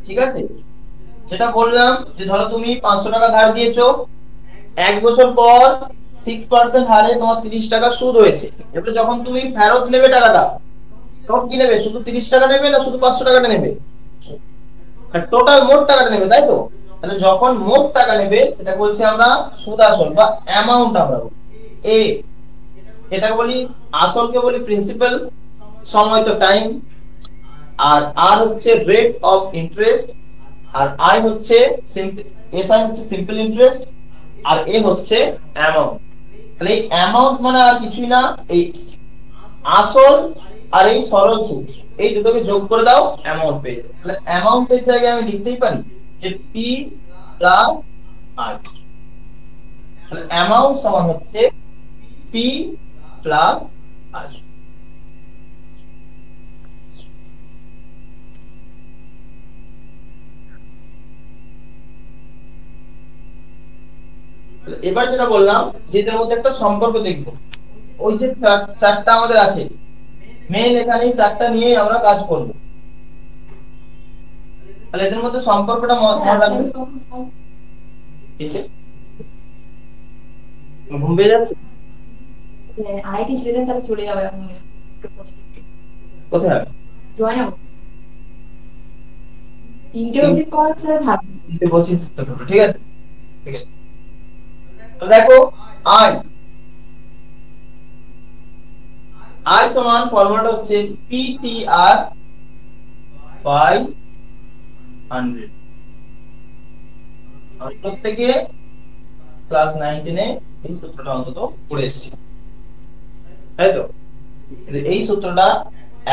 ঠিক আছে, যেটা বললাম যে ধরো তুমি 500 টাকা ধার দিয়েছো, 1 বছর পর 6% হারে তোমার 30 টাকা সুদ হয়েছে। এবারে যখন তুমি ফেরত নেবে টাকাটা, তখন কি নেবে? শুধু 30 টাকা নেবে না শুধু 500 টাকাটা নেবে? টোটাল মোট টাকাটা নেবে, তাই তো? তাহলে যখন মোট টাকা নেবে সেটা বলছি আমরা সুদ আসল বা অ্যামাউন্ট আমরা বলি। এ এটাকে বলি, আসলকে বলি প্রিন্সিপাল, সময় তো টাইম, আর আর হচ্ছে রেট অফ ইন্টারেস্ট, আর আই হচ্ছে সিম্পল, এসআই হচ্ছে সিম্পল ইন্টারেস্ট, আর এ হচ্ছে অ্যামাউন্ট। তাহলে এই অ্যামাউন্ট মানে আর কিছুই না, এই আসল আর এই সরল সুদ, এই দুটোকে যোগ করে দাও, অ্যামাউন্ট পেয়ে যাবে। তাহলে অ্যামাউন্টের জায়গায় আমি লিখতেই পারি যে পি প্লাস আর। তাহলে অ্যামাউন্ট সমান হচ্ছে পি প্লাস আর। এবার যেটা বললাম যে এদের মধ্যে একটা সম্পর্ক দেখব। ওই যে চারটা আমাদের আছে, মেইন এখানে চারটা নিয়ে আমরা কাজ করব। তাহলে এদের মধ্যে সম্পর্কটা মনে রাখবেন। ঠিক আছে, ঘুম পেয়ে যাচ্ছে? আইটি ছেড়ে তাহলে চলে যাবে এখন। কোথায় জয়েন হবে 3টে অবধি পড়া স্যার থাকবে। 25 ঠিক আছে, ঠিক আছে। তো দেখো আই সমান ফর্মুলাটা হচ্ছে পিটিআর বাই 100। আমি প্রত্যেকে ক্লাস 9-10 এই সূত্রটা অন্তত পড়ে এসেছি, তাই তো? এই সূত্রটা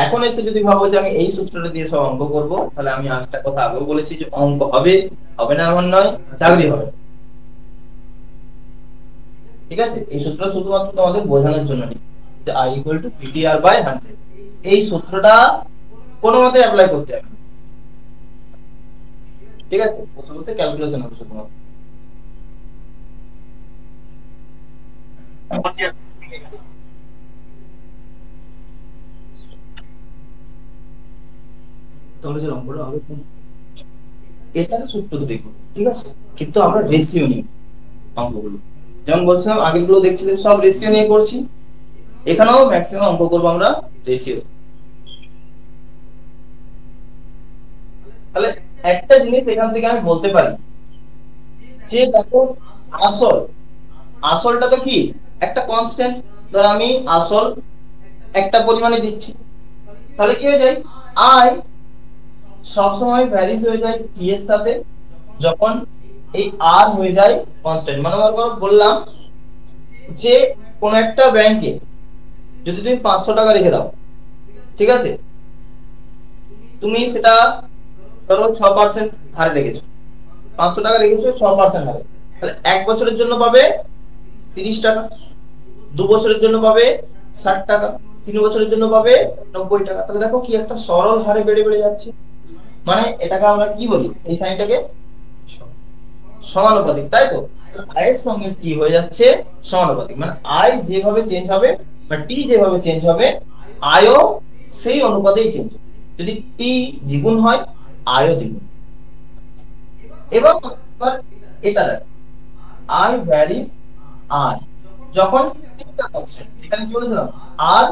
এখন এসে যদি ভাবো যে আমি এই সূত্রটা দিয়ে সব অঙ্ক করব, তাহলে আমি একটা কথা আগেও বলেছি যে অঙ্ক হবে, হবে না এমন নয়, চাকরি হবে। ঠিক আছে, এই সূত্রটা শুধুমাত্র তোমাদের বোঝানোর জন্য যে I equal to PTR by 100। এই সূত্রটা কোনো মতে অ্যাপ্লাই করতে হবে। ঠিক আছে, বসে বসে ক্যালকুলেশন হবে শুধুমাত্র। তাহলে যে অঙ্কটা হবে কোন? এটার সূত্র দেখো, ঠিক আছে, কিন্তু আমরা রেশিও নিই অঙ্কগুলো। যেমন বলছিলাম আগেরগুলো দেখছিলে সব রেশিও নিয়ে করছি, এখানেও ম্যাক্সিমাম অঙ্ক করবো আমরা রেশিও। তাহলে একটা জিনিস এখান থেকে আমি বলতে পারি যে দেখো আসলটা তো কি একটা কনস্ট্যান্ট। ধর আমি আসল একটা পরিমাণে দিচ্ছি, তাহলে কি হয়ে যায়? আই সবসময় ভ্যারিজ হয়ে যায় টি এর সাথে, যখন এই আর হয়ে যায় কনস্ট্যান্ট। মানে বললাম যে কোন একটা ব্যাংকে যদি তুমি 500 টাকা রেখে দাও, ঠিক আছে, তুমি সেটা ধরো 6% হারে রেখেছো, 500 টাকা রেখেছো 6% হারে, তাহলে 1 বছরের জন্য পাবে 30 টাকা, 2 বছরের জন্য পাবে 60 টাকা, 3 বছরের জন্য পাবে 90 টাকা। তাহলে দেখো কি একটা সরল হারে বেড়ে বেড়ে যাচ্ছে। মানে এটাকে আমরা কি বলি? এই সাইনটাকে সমানুপাতিক, তাই তো? আই এর সঙ্গে টি হয়ে যাচ্ছে সমানুপাতিক। মানে আই যেভাবে চেঞ্জ হবে বা টি যেভাবে চেঞ্জ হবে, আইও সেই অনুপাতেই চেঞ্জ হবে। যদি টি দ্বিগুণ হয়, আইও দ্বিগুণ। এবং এটা দেখো, আই ভ্যারিজ আর, যখন কনস্ট্যান্ট। এখানে কি বলেছিলাম আর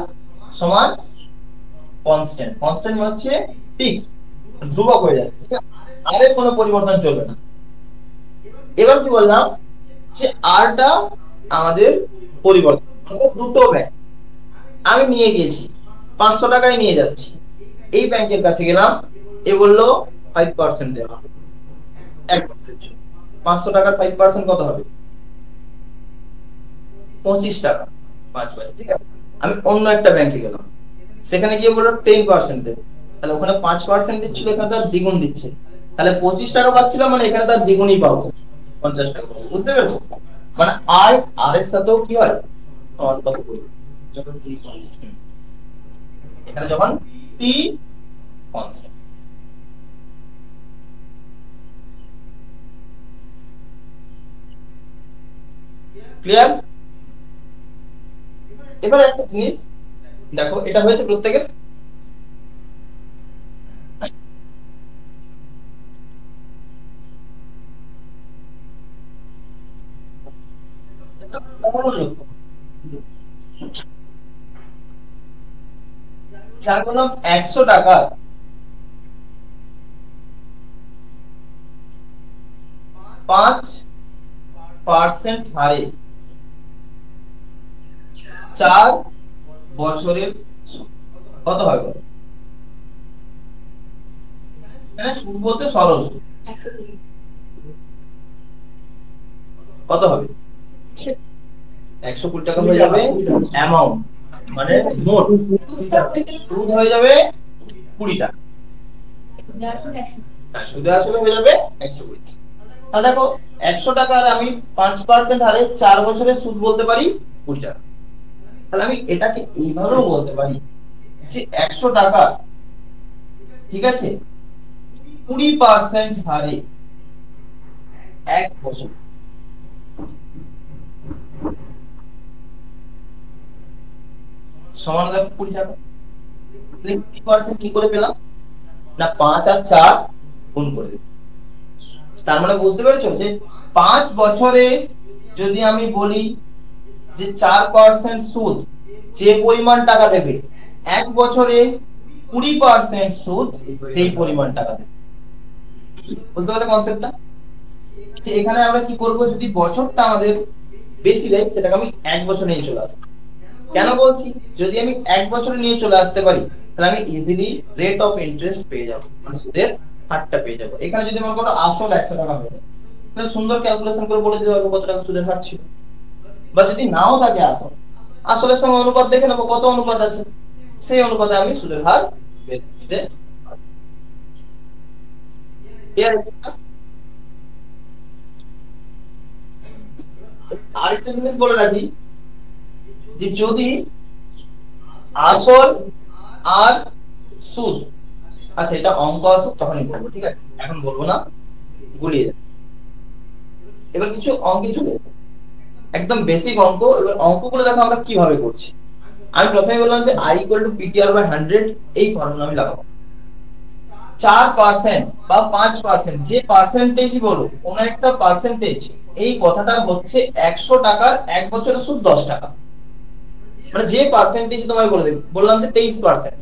সমান কনস্ট্যান্ট, কনস্ট্যান্ট মানে হচ্ছে ফিক্সড, ধ্রুবক হয়ে যায়, ঠিক আছে, আর এর কোনো পরিবর্তন চলবে না। এবার কি বললাম যে আরটা আমাদের পরিবর্তন, দুটো ব্যাংক আমি নিয়ে গেছি 500 টাকায় নিয়ে যাচ্ছি, এই ব্যাংকের কাছে গেলাম, এ বললো 5% দেওয়া, 500 টাকার 5% কত হবে 25 টাকা 5 পয়সা, ঠিক আছে। আমি অন্য একটা ব্যাংকে গেলাম, সেখানে গিয়ে বললো 10% দেবে, তাহলে ওখানে 5% দিচ্ছিল, এখানে তার দ্বিগুণ দিচ্ছে, তাহলে 25 টাকা পাচ্ছিলাম, মানে এখানে তার দ্বিগুণই পাবো 50 টাকা, বুঝতে পেরেছো? মানে আর এর সাথেও কি হয় সমানুপাত পরিবর্তন যখন t কনস্ট্যান্ট, এখানে যখন t কনস্ট্যান্ট। ক্লিয়ার? এবার একটা জিনিস দেখো, এটা হয়েছে প্রত্যেকের, যার বললাম 100 টাকা 5% হারে 4 বছরের সুদ কত হয় বলো? এখানে সুদ বলতে সরল সুদ 120 কত হবে? 120 টাকা হয়ে যাবে অ্যামাউন্ট, মানে মোট সুদ হয়ে যাবে 20 টাকা, সুদ আসলে হয়ে যাবে 120। তাহলে দেখো 100 টাকার আমি 5% হারে 4 বছরের সুদ বলতে পারি 20 টাকা, তাহলে আমি এটাকে এইভাবেও বলতে পারি যে 100 টাকা, ঠিক আছে, 20% হারে 1 বছর সমান দেখো 20 টাকা। 20% কি করে পেলাম না 5 আর 4 গুণ করে দিই, তার মানে বুঝতে পেরেছো যে 5 বছরে যদি আমি বলি যে 4% সুদ যে পরিমাণ টাকা দেবে, 1 বছরে 20% সুদ সেই পরিমাণ টাকা দেবে, বুঝতে পারলে কনসেপ্টটা? এখানে আমরা কি করব, যদি বছরটা আমাদের বেশি দেয় সেটাকে আমি 1 বছর নিয়ে চলে আসবো। কেন বলছি, যদি আমি 1 বছরে নিয়ে চলে আসতে পারি তাহলে আমি ইজিলি রেট অফ ইন্টারেস্ট পেয়ে যাব, মানে সুদের হারটা পেয়ে যাব। এখানে যদি আমার কোনো আসল 100 টাকা হয়ে যায় তাহলে সুন্দর ক্যালকুলেশন করে বলে দিতে পারবো কত টাকা সুদের হার ছিল, বা যদি নাও থাকে আসল, আসলের সঙ্গে অনুপাত দেখে নেবো কত অনুপাত আছে, সেই অনুপাতে আমি সুদের হার বের করতে পারবো। আরেকটা জিনিস বলে রাখি যে যদি আসল আর সুদ, আচ্ছা এটা অঙ্ক আসুক তখনই বলবো, ঠিক আছে, এখন বলবো না, গুলিয়ে যাবে। এবার কিছু অঙ্কে চলে যাবে, একদম বেসিক অঙ্ক। এবার অঙ্কগুলো দেখো আমরা কিভাবে করছি। আমি প্রথমে বললাম যে i = ptr/100, এই ফর্মুলা আমি লাগাবো। 4% বা 5%, যে পার্সেন্টেজই বলো, কোন একটা পার্সেন্টেজ, এই কথাটা হচ্ছে 100 টাকার 1 বছরের সুদ 10 টাকা, মানে যে পার্সেন্টেজ তোমায় বললাম যে 23%,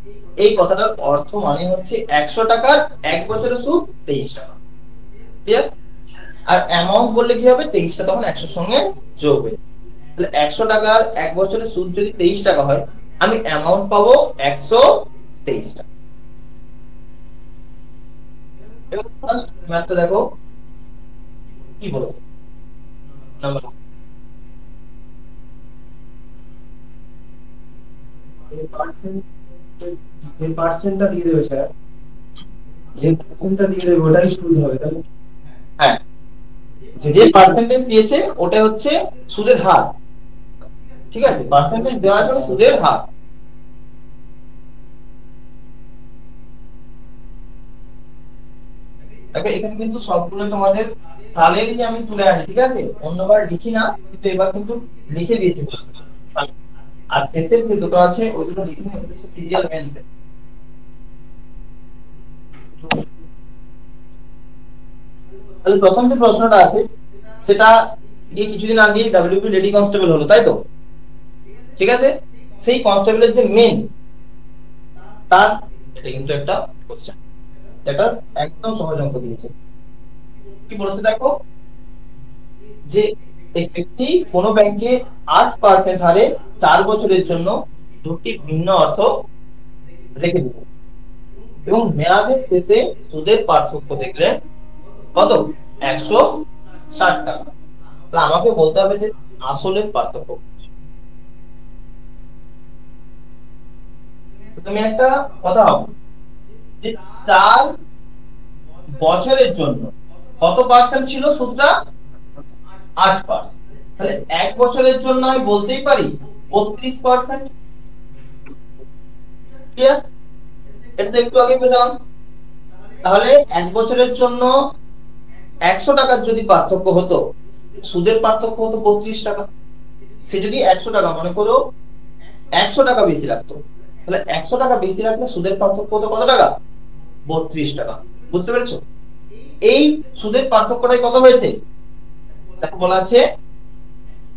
এই কথাটার অর্থ মানে হচ্ছে 100 টাকার 1 বছরের সুদ 23 টাকা। ক্লিয়ার? আর অ্যামাউন্ট বললে কি হবে, 23টা তখন 100 এর সঙ্গে যোগ হয়ে, তাহলে 100 টাকার 1 বছরের সুদ যদি 23 টাকা হয়, আমি অ্যামাউন্ট পাবো 123 টাকা। এবার ফার্স্ট ম্যাথটা দেখো কি বলো, নাম্বার যে পার্সেন্টটা দিয়ে দেবে স্যার, যে পার্সেন্টটা দিয়ে দেবে ওটাই সুদ হবে, তাই? হ্যাঁ, যে পার্সেন্টেজ দিয়েছে ওটা হচ্ছে সুদের হার, ঠিক আছে, পার্সেন্টেজ দেওয়া আছে সুদের হার। দেখো এখানে কিন্তু সবগুলো তোমাদের সালেরই আমি তুলে আনি, ঠিক আছে, অন্যবার লিখি না, কিন্তু এবার কিন্তু লিখে দিয়েছি। আর শেষের যে দুটো আছে ওই দুটো লিখে নিয়ে হচ্ছে সিরিয়াল মেনশন। তাহলে প্রথম যে প্রশ্নটা আছে সেটা দিয়ে কিছুদিন আগে ডব্লিউপি লেডি কনস্টেবল হলো, তাই তো? ঠিক আছে, সেই কনস্টেবলের যে মেন তার, এটা কিন্তু একটা কোশ্চেন, এটা একদম সহজ অঙ্ক দিয়েছে। কি বলেছে দেখো, যে এই ব্যক্তি কোন ব্যাংকে 8% হারে 4 বছরের জন্য দুটি ভিন্ন অর্থ রেখে দিয়েছে এবং মেয়াদের শেষে সুদের পার্থক্য দেখলেন কত, 160 টাকা। তাহলে আমাকে বলতে হবে যে আসলের পার্থক্য। তুমি একটা কথা হবে যে 4 বছরের জন্য কত পার্সেন্ট ছিল সুদটা, 8%। তাহলে 1 বছরের জন্য আমি বলতেই পারি 32%। ক্লিয়ার? এটা তো একটু আগে পেলাম। তাহলে 1 বছরের জন্য 100 টাকার যদি পার্থক্য হতো, সুদের পার্থক্য হতো 32 টাকা। সে যদি 100 টাকা মনে করো 100 টাকা বেশি রাখতো, তাহলে 100 টাকা বেশি রাখলে সুদের পার্থক্য হতো কত টাকা, 32 টাকা। বুঝতে পেরেছো? এই সুদের পার্থক্যটাই কত হয়েছে, দেখো বলা আছে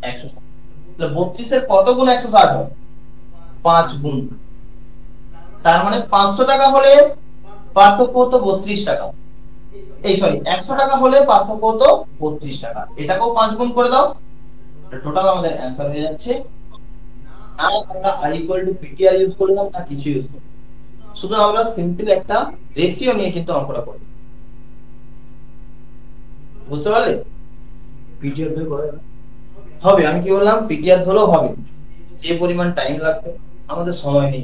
160। তাহলে 32 এর কত গুণ 160 হয়, 5 গুণ। তার মানে 500 টাকা হলে পার্থক্য হতো 32 টাকা, এই সরি 100 টাকা হলে পার্থক্য হতো 32 টাকা। এটাকেও 5 গুণ করে দাও, টোটাল আমাদের অ্যানসার হয়ে যাচ্ছে। না আমরা i = ptr ইউজ করলাম না কিছু ইউজ করলাম, শুধু আমরা সিম্পল একটা রেশিও নিয়ে কিন্তু অঙ্কটা করি। বুঝতে পারলে? পিটিআর ধরে করে হবে, আমি কি বললাম, পিটিআর ধরেও হবে, যে পরিমাণ টাইম লাগবে, আমাদের সময় নেই।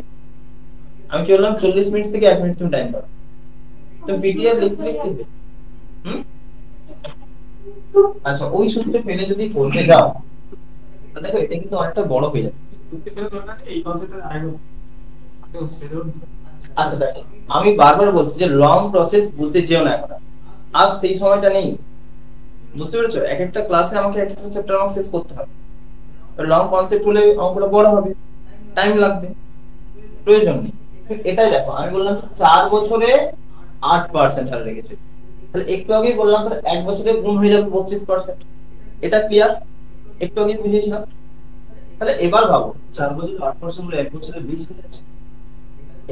আমি কি বললাম 40 মিনিট থেকে 1 মিনিট তুমি টাইম পাবে, তুমি পিটিআর লিখতে লিখতে। আচ্ছা, ওই সূত্রে পেলে যদি করতে যাও, দেখো এটা কিন্তু অনেকটা বড় হয়ে যাবে। এই কনসেপ্টের আগে আচ্ছা দেখো, আমি বারবার বলছি যে লং প্রসেস বুঝতে যেও না এখন, আজ সেই সময়টা নেই। বুঝতে পেরেছো? এক একটা ক্লাসে আমাকে একটা চ্যাপ্টার আমাকে শেষ করতে হবে। লং কনসেপ্ট হলে অঙ্কটা বড় হবে, টাইম লাগবে, প্রয়োজন নেই। এটাই দেখো, আমি বললাম 4 বছরে 8% হারে রেখেছে, তাহলে একটু আগেই বললাম তাহলে 1 বছরে গুণ হয়ে যাবে 32%। এটা ক্লিয়ার? একটু আগে বুঝিয়েছিলাম। তাহলে এবার ভাবো 4 বছর 8% হলে 1 বছরে 20 হয়ে যাচ্ছে।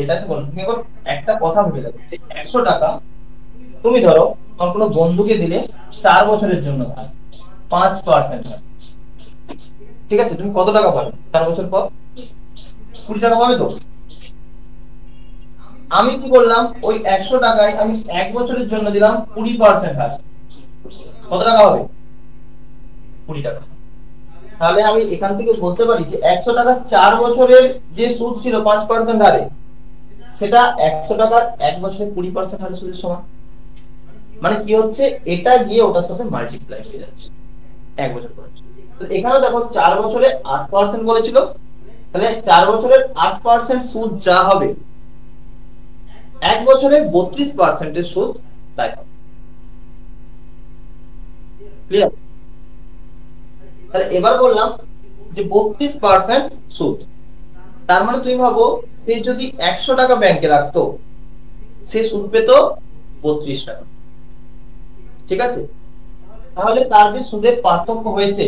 এটা তো বললাম, তুমি এখন একটা কথা ভেবে দেখো যে 100 টাকা তুমি ধরো তোমার কোনো বন্ধুকে দিলে 4 বছরের জন্য 5% হয়, ঠিক আছে, তুমি কত টাকা পাবে 4 বছর পর? 20 টাকা পাবে তো। আমি কি করলাম, ওই 100 টাকায় আমি 1 বছরের জন্য দিলাম 20% হার, কত টাকা হবে, 20 টাকা। তাহলে আমি এখান থেকে বলতে পারি যে 100 টাকা 4 বছরের যে সুদ ছিল 5% হারে, সেটা 100 টাকার 1 বছরে 20% হারে সুদের সমান। মানে কি হচ্ছে, এটা গিয়ে ওটার সাথে মাল্টিপ্লাই হয়ে যাচ্ছে 1 বছর পরে। তো এখানে দেখো 4 বছরে 8% বলেছিল, তাহলে 4 বছরের 8% সুদ যা হবে, 1 বছরে 32% এর সুদ তাই হবে। ক্লিয়ার? তাহলে এবার বললাম যে 32% সুদ, তার মানে তুমি ভাবো সে যদি 100 টাকা ব্যাংকে রাখতো, সে সুদ পেত 32 টাকা। ঠিক আছে? তাহলে তার যে সুদের পার্থক্য হয়েছে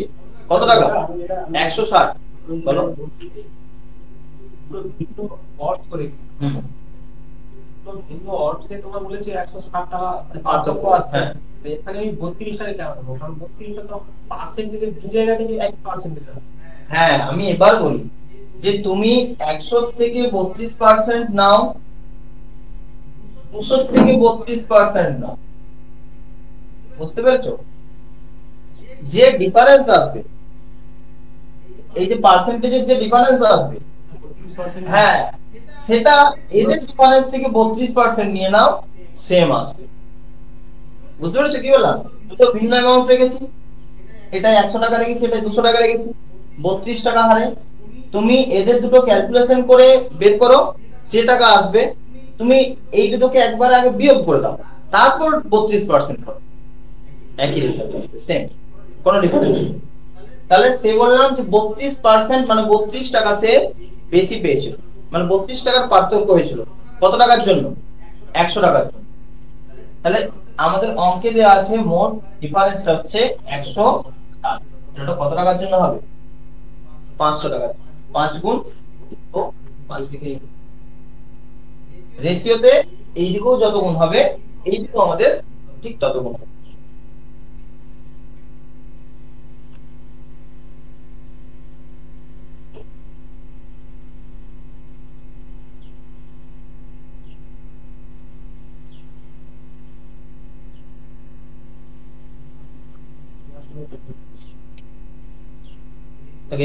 কত টাকা, 160। বলো। অর্থ রেখেছে, ভিন্ন অর্থে তোমার বলেছে 160 টাকা পার্থক্য আছে। এখানে আমি 32 টাকা কেন দেবো, কারণ 32 টাকা পার্সেন্টেজে দু জায়গা থেকে 1% আছে। হ্যাঁ, আমি এবার বলি যে তুমি 100 থেকে 32% নাও, 200 থেকে 32% নাও, বুঝতে পেরেছো? যে ডিফারেন্স আসবে, এই যে পার্সেন্টেজের যে ডিফারেন্স আসবে, 32% হ্যাঁ, সেটা এদের ডিফারেন্স থেকে 32% নিয়ে নাও, সেম আসবে। বুঝতে পেরেছো কি বললাম? দুটো ভিন্ন অ্যামাউন্ট রেখেছি, এটা 100 টাকা রেখেছি, এটা 200 টাকা রেখেছি, 32 টাকা হারে। তুমি এদের দুটো ক্যালকুলেশন করে বের করো, যে টাকা আসবে তুমি এই দুটোকে একবার আগে বিয়োগ করে দাও, তারপর 32% করো, একই রেজাল্ট আসবে, সেম, কোনো ডিফারেন্স নেই। তাহলে সে বললাম যে 32% মানে 32 টাকা সে বেশি পেয়েছিল, মানে 32 টাকার পার্থক্য হয়েছিল কত টাকার জন্য, 100 টাকার জন্য। তাহলে আমাদের অঙ্কে দেওয়া আছে মোট ডিফারেন্সটা হচ্ছে 100 টাকা, এটা কত টাকার জন্য হবে, 500 টাকার জন্য। 5 গুণ ও 5 লিখে রেশিওতে এই দিকেও যত গুণ হবে এই দিকেও আমাদের ঠিক তত গুণ হবে।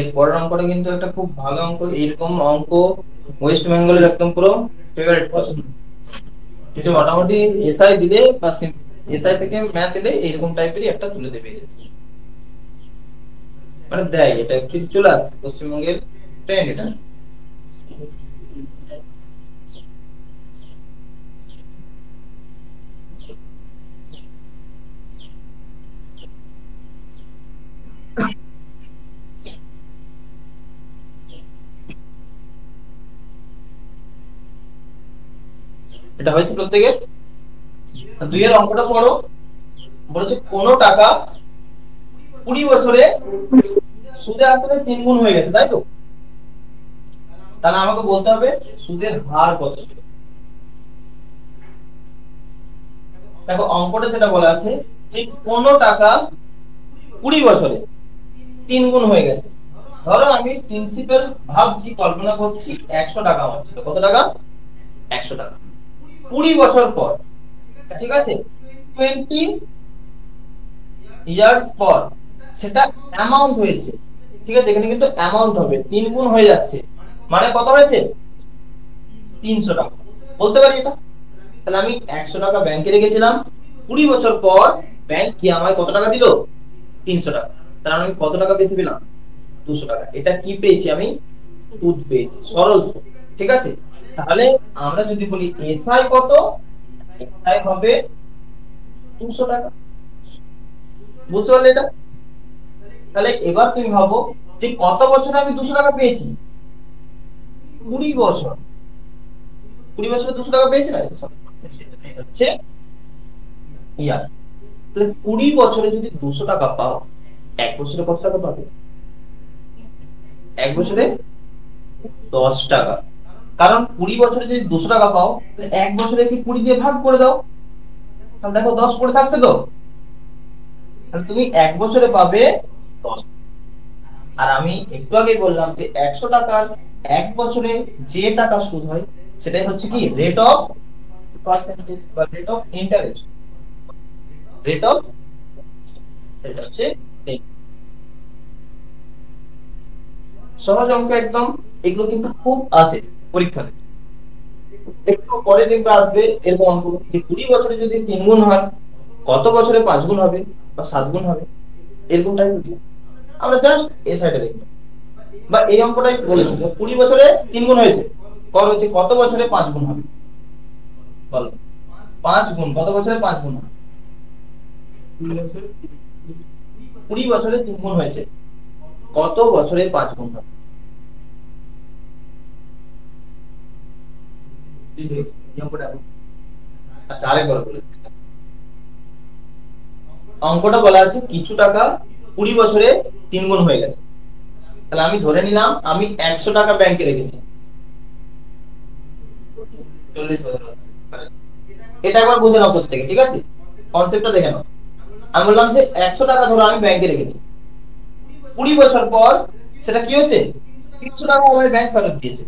এর পরের অঙ্কটা কিন্তু একটা খুব ভালো অঙ্ক। এইরকম অঙ্ক ওয়েস্ট বেঙ্গলের একদম পুরো ফেভারিট প্রশ্ন। কিছু মোটামুটি এসআই দিলে বা এসআই থেকে ম্যাথ দিলে এইরকম টাইপেরই একটা তুলে দেবে, মানে দেয়। এটা অ্যাকচুয়ালি চলে আসে পশ্চিমবঙ্গের ট্রেন্ড এটা। এটা হয়েছে প্রত্যেকের। 2 এর অঙ্কটা পড়ো। বলেছে কোন টাকা 20 বছরে সুদে আসলে 3 গুণ হয়ে গেছে, তাই তো? তাহলে আমাকে বলতে হবে সুদের হার কত ছিল। দেখো অঙ্কটা যেটা বলা আছে যে কোন টাকা 20 বছরে 3 গুণ হয়ে গেছে। ধরো আমি প্রিন্সিপাল ভাবছি, কল্পনা করছি 100 টাকা আমার ছিল। কত টাকা? 100 টাকা। 20 বছর পর, ঠিক আছে, 20 ইয়ার্স পর সেটা অ্যামাউন্ট হয়েছে, ঠিক আছে। এখানে কিন্তু অ্যামাউন্ট হবে, 3 গুণ হয়ে যাচ্ছে, মানে কত হয়েছে? 300 টাকা। বলতে পারি এটা। তাহলে আমি 100 টাকা ব্যাংকে রেখেছিলাম, 20 বছর পর ব্যাংক কি আমায় কত টাকা দিল? 300 টাকা। তাহলে আমি কত টাকা বেশি পেলাম? 200 টাকা। এটা কি পেয়েছি আমি? সুদ পেয়েছি, সরল সুদ, ঠিক আছে। তাহলে আমরা যদি বলি এসআই কত, এসআই হবে 200 টাকা। বুঝতে পারলে এটা? তাহলে এবার তুমি ভাবো যে কত বছরে আমি 200 টাকা পেয়েছি? 20 বছর। 20 বছরে 200 টাকা পেয়েছি না, হচ্ছে ইয়ার। তাহলে 20 বছরে যদি 200 টাকা পাও, 1 বছরে কত টাকা পাবে? 1 বছরে 10 টাকা। কারণ 20 বছরে যদি 200 টাকা পাও, তাহলে 1 বছরে কি 20 দিয়ে ভাগ করে দাও, তাহলে দেখো 10 পড়ে থাকছে তো। তাহলে তুমি 1 বছরে পাবে 10। আর আমি একটু আগেই বললাম যে 100 টাকার 1 বছরে যে টাকা সুদ হয় সেটাই হচ্ছে কি রেট অফ পার্সেন্টেজ বা rate of interest. Rate of, এটা হচ্ছে সহজ অঙ্ক একদম। এগুলো কিন্তু খুব আসে পরীক্ষাতে। একটু পরে দেখবে আসবে এরকম অঙ্ক যে 20 বছরে যদি 3 গুণ হয়, কত বছরে 5 গুণ হবে বা 7 গুণ হবে, এরকম টাইপের। আমরা জাস্ট এই সাইডে দেখব, বা এই অঙ্কটাই বলেছি 20 বছরে 3 গুণ হয়েছে, কত বছরে 5 গুণ হবে? বলো 5 গুণ কত বছরে 5 গুণ হবে? 20 বছরে 3 গুণ হয়েছে, কত বছরে 5 গুণ হবে? আচ্ছা আরেকবার বলে অঙ্কটা বলা আছে কিছু টাকা 20 বছরে 3 গুণ হয়ে গেছে। তাহলে আমি ধরে নিলাম আমি 100 টাকা ব্যাংকে রেখেছি। এটা একবার বুঝে নাও প্রত্যেকে, ঠিক আছে? কনসেপ্টটা দেখে নাও। আমি বললাম যে 100 টাকা ধরো আমি ব্যাংকে রেখেছি, 20 বছর পর সেটা কি হচ্ছে? 300 টাকা আমার ব্যাংক ফেরত দিয়েছে।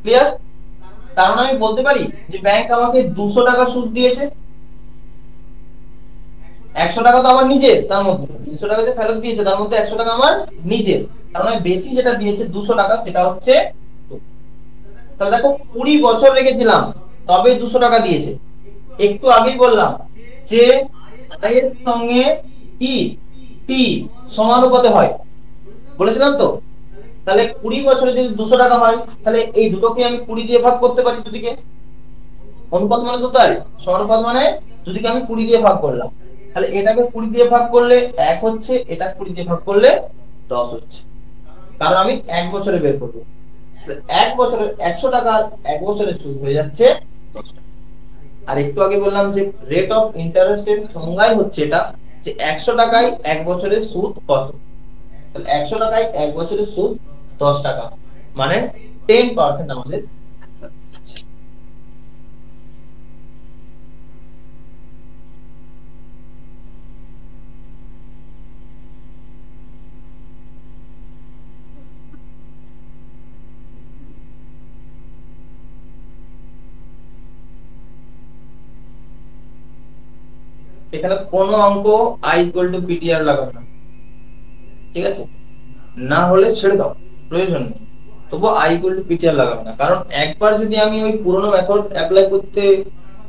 ক্লিয়ার? তার মানে আমি বলতে পারি যে ব্যাংক আমাকে 200 টাকা সুদ দিয়েছে। 100 টাকা তো আমার নিজের, তার মধ্যে 300 টাকা যে ফেরত দিয়েছে তার মধ্যে 100 টাকা আমার নিজের। তার মানে বেশি যেটা দিয়েছে 200 টাকা সেটা হচ্ছে। তাহলে দেখো 20 বছর রেখেছিলাম তবে 200 টাকা দিয়েছে। একটু আগেই বললাম যে এর সঙ্গে কি টি সমানুপাতে হয়, বলেছিলাম তো। তাহলে 20 বছরে যদি 200 টাকা হয়, তাহলে এই দুটোকে আমি 20 দিয়ে ভাগ করতে পারি দুদিকে। অনুপাত মানে তো তাই, সমানুপাত মানে দুদিকে আমি 20 দিয়ে ভাগ করলাম। তাহলে এটাকে 20 দিয়ে ভাগ করলে 1 হচ্ছে, এটা 20 দিয়ে ভাগ করলে 10 হচ্ছে। কারণ আমি 1 বছরে বের করব। 1 বছরে 100 টাকা 1 বছরে সুদ হয়ে যাচ্ছে 10 টাকা। আর একটু আগে বললাম যে রেট অফ ইন্টারেস্টের সংজ্ঞাই হচ্ছে এটা, যে 100 টাকায় 1 বছরের সুদ কত। তাহলে 100 টাকায় 1 বছরের সুদ 10 টাকা, মানে 10% আমাদের এখানে কোনো অঙ্ক i ইকুয়াল টু পিটিআর লাগাবে না, ঠিক আছে? না হলে ছেড়ে দাও, প্রয়োজন নেই। তবু i ইকুয়াল টু পিটিআর লাগাবে না, কারণ একবার যদি আমি ওই পুরনো মেথড অ্যাপ্লাই করতে,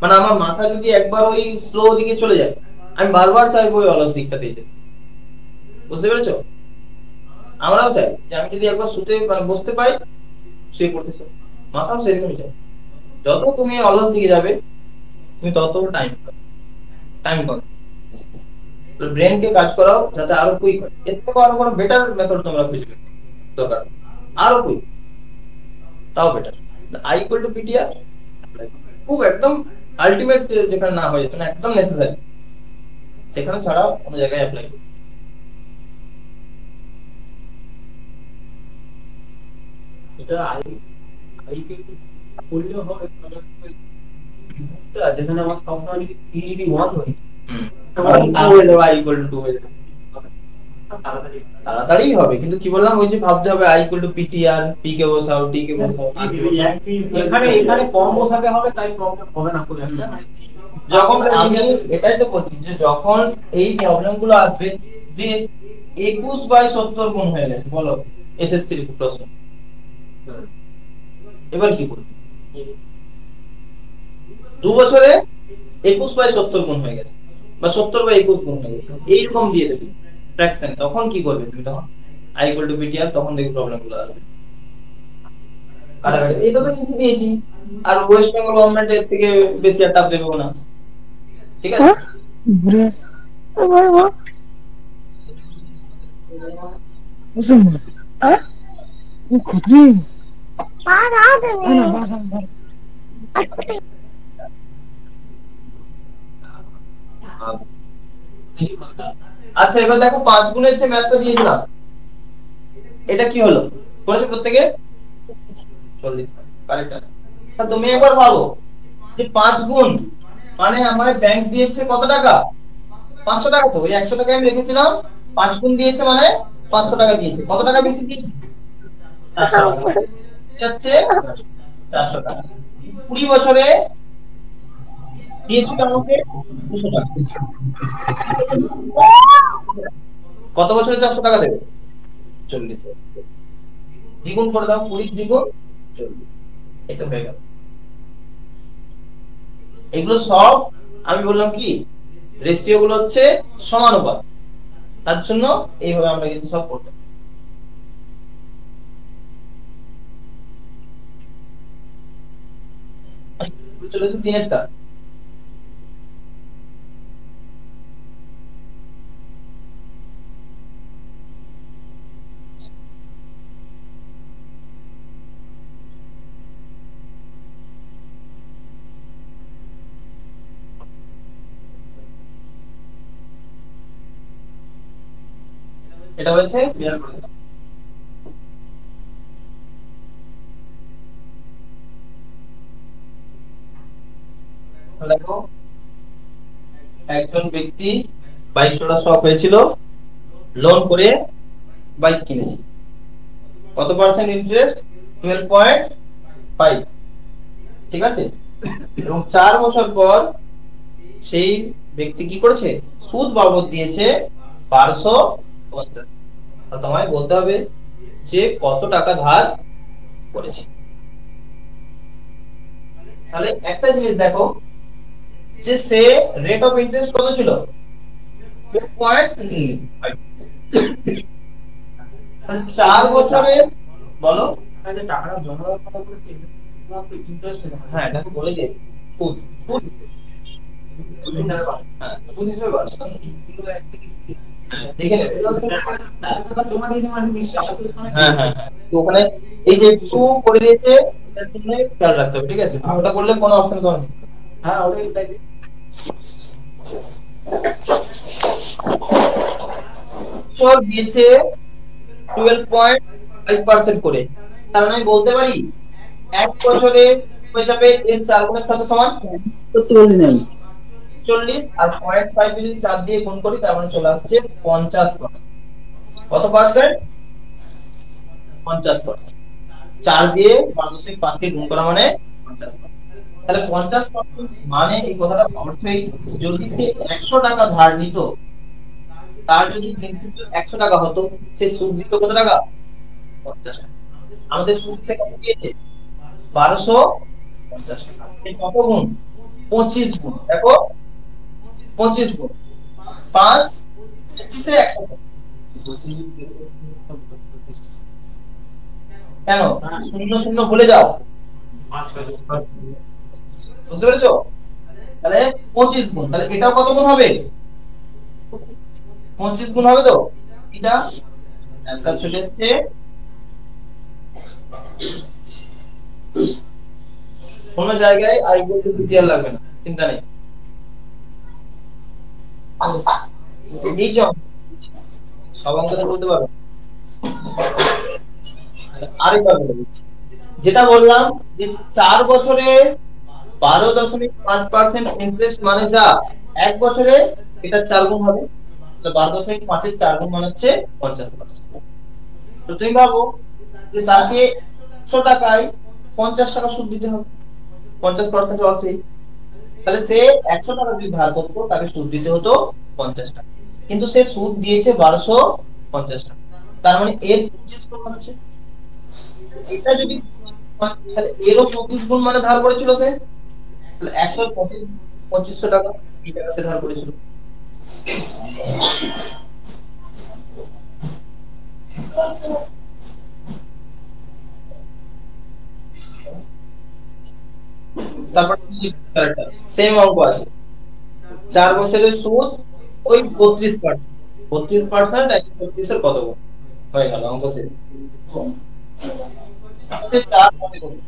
মানে আমার মাথা যদি একবার ওই স্লো দিকে চলে যায়, আমি বারবার চাইবো ওই অলস দিকটাতেই যেতে। বুঝতে পেরেছো? আমরাও চাই যে আমি যদি একবার শুতে মানে বসতে পাই, শুয়ে পড়তেছো, মাথাও সেরকমই চাই। যত তুমি অলস দিকে যাবে তুমি তত টাইম ব্রেনকে কাজ করাও যাতে আরো কুইক হয়। এর থেকে আরো কোনো বেটার মেথড তোমরা খুঁজে পেতে দরকার, আরো কুইক, তাও better. i equal to PTR খুব একদম আলটিমেট যেখানে না হয়ে যেত না, একদম নেসেসারি, সেখানে ছাড়া কোনো জায়গায় অ্যাপ্লাই করো। এটা আই কে করলেও হবে, যেখানে আমার সবসময় যদি t যদি 1 হয় তাড়াতাড়ি হবে, কিন্তু কি বললাম ওই যে ভাবতে হবে i equal to PTR, p কে বসাও, t কে বসাও। এখানে কম বসাতে হবে, তাই প্রবলেম হবে না কোনো একটা। যখন আমি এটাই তো বলছি যে যখন এই প্রবলেম গুলো আসবে যে 21/70 গুণ হয়ে গেছে, বলো এসএসসি এর প্রশ্ন, এবার কি করব? 2 বছরে 21/70 গুণ হয়ে গেছে বা 70/21 গুণ হয়ে গেছে, এইরকম দিয়ে দেবে ফ্র্যাকশন। তখন কি করবে তুমি? তখন i ইকুয়াল টু পিটিআর, তখন দেখো প্রবলেম গুলো আসবে। কাটাকাটি এটা তো ইজি দিয়েছি, আর ওয়েস্ট বেঙ্গল গভর্নমেন্ট এর থেকে বেশি আর টাপ দেবে না, ঠিক আছে? আচ্ছা এবার দেখো 5 গুণের যে ম্যাথটা দিয়েছিলাম, এটা কি হলো? করেছো প্রত্যেকে? 40 কারেক্ট আছে। তা তুমি একবার ভাবো যে 5 গুণ মানে আমার ব্যাংক দিয়েছে কত টাকা? 500 টাকা। তো ওই 100 টাকা আমি রেখেছিলাম, 5 গুণ দিয়েছে মানে 500 টাকা দিয়েছে। কত টাকা বেশি দিয়েছে? 400 টাকা। যাচ্ছে 400 টাকা। 20 বছরে দিয়েছিল আমাকে 200 টাকা। কত বছরে 400 টাকা দেবে? 40। দ্বিগুণ করে দাও, 20 দ্বিগুণ 40, এটা হয়ে গেল। এগুলো সব আমি বললাম কি রেশিও গুলো হচ্ছে সমানুপাত, তার জন্য এইভাবে আমরা কিন্তু সব করতে চলে এসে 3-এরটা। এটা হয়েছে ক্লিয়ার করে দাও। দেখো একজন ব্যক্তি 2200 শখ হয়েছিল, লোন করে বাইক কিনেছে। কত পার্সেন্ট ইন্টারেস্ট? 12.5, ঠিক আছে? এবং 4 বছর পর সেই ব্যক্তি কি করেছে? সুদ বাবদ দিয়েছে 1250। তোমায় বলতে হবে যে কত টাকা ধার করেছে। তাহলে একটা জিনিস দেখো যে সে রেট অফ ইন্টারেস্ট কত ছিল? 12.5। 4 বছরে বলো টাকাটা জমা দেওয়ার কথা বলেছি, ইন্টারেস্ট। হ্যাঁ দেখো বলে দিয়েছি সুদ, সুদ হ্যাঁ সুদ হিসেবে বাড়ছে। দেখে নেবে। হ্যাঁ হ্যাঁ হ্যাঁ, তো ওখানে এই যে একটু করে দিয়েছে, এটার জন্য খেয়াল রাখতে হবে, ঠিক আছে? ওটা করলে কোনো অপশন তোমার নেই। হ্যাঁ ওটাই তাই। সব দিয়েছে 12.5 5% করে, তাহলে আমি বলতে পারি এক বছরে হয়ে যাবে এর 4 গুণের সাথে সমান করতে বলি নাই 40, আর 0.5 যদি 4 দিয়ে গুণ করি তার মানে চলে আসছে 50%। কত পার্সেন্ট? 50%। 4 দিয়ে 12.5 কে গুণ করা মানে 50%। তাহলে 50% মানে এই কথাটা অর্থই যদি সে 100 টাকা ধার নিত, তার যদি প্রিন্সিপাল 100 টাকা হতো, সে সুদ দিত কত টাকা? 50 টাকা। আমাদের সুদ সে কত দিয়েছে? 1250 টাকা। এই কত গুণ? 25 গুণ। দেখো 25 গুণ 5 25 এ 100 টাকা। কেন শূন্য শূন্য ভুলে যাও? বুঝতে পেরেছো? তাহলে 25 গুণ, তাহলে এটাও কত গুণ হবে? 25 গুণ হবে তো? এটা অ্যানসার চলে এসেছে। কোন জায়গায় আই ইকুয়াল টু বিটিআর লাগবে না, চিন্তা নেই। এই যে সব অঙ্ক তো বলতে পারো। আচ্ছা আরেকবার বলে দিচ্ছি, যেটা বললাম যে 4 বছরে 12.5% ইন্টারেস্ট মানে যা, এক বছরে এটা 4 গুণ হবে, তাহলে 12.5 এর 4 গুণ মানে হচ্ছে 50%। তো তুমি ভাবো যে তাকে 100 টাকায় 50 টাকা সুদ দিতে হবে, 50% এর অর্থই, তাহলে সে 100 টাকা যদি ধার করতো তাকে সুদ দিতে হতো 50 টাকা, কিন্তু সে সুদ দিয়েছে 1250 টাকা, তার মানে এর 25 গুণ হচ্ছে। এটা যদি তাহলে এরও 25 গুণ মানে ধার করেছিল সে, তাহলে 125 টাকা এই টাকা সে ধার করেছিল। তারপর সেম অঙ্ক আছে, 4 বছরের সুদ ওই 32%, 32% 136 এর কত গুণ হয়ে গেল অঙ্ক শেষ। আচ্ছা 4 মনে করুন,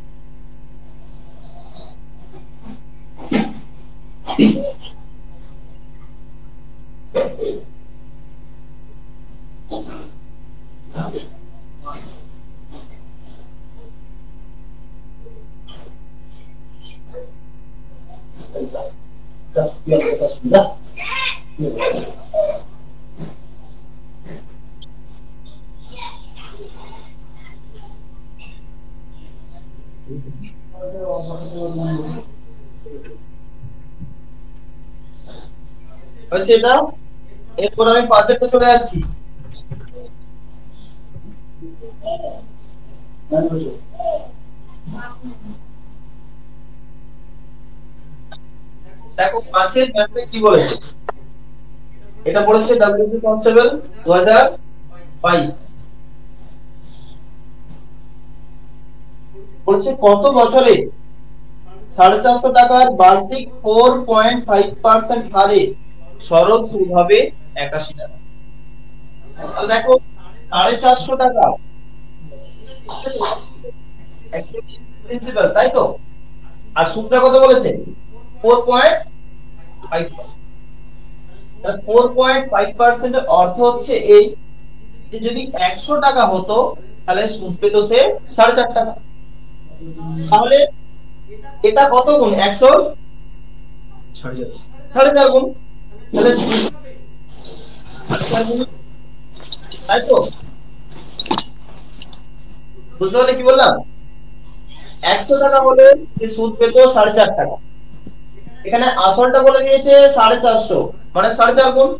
হচ্ছে এটা। এরপর আমি 5 এ চলে যাচ্ছি। দেখো 5 এর ম্যাথে কি বলেছে, এটা বলেছে ডব্লিউপি কনস্টেবল 2022, বলছে কত বছরে 450 টাকার বার্ষিক 4.5% হারে সরল সুদ হবে 81 টাকা। তাহলে দেখো 450 টাকা প্রিন্সিপাল, তাই তো, আর সুদটা কত বলেছে? 4.5%। তাহলে 4.5% এর অর্থ হচ্ছে এই যে যদি 100 টাকা হতো তাহলে সুদ পেত সে 4.5 টাকা। তাহলে এটা কত গুণ? 100 4.5 গুণ, তাহলে তাই তো? বুঝতে পারলে কি বললাম? 100 টাকা হলে সে সুদ পেত 4.5 টাকা, এখানে আসলটা বলে দিয়েছে 450, মানে 4.5 গুণ,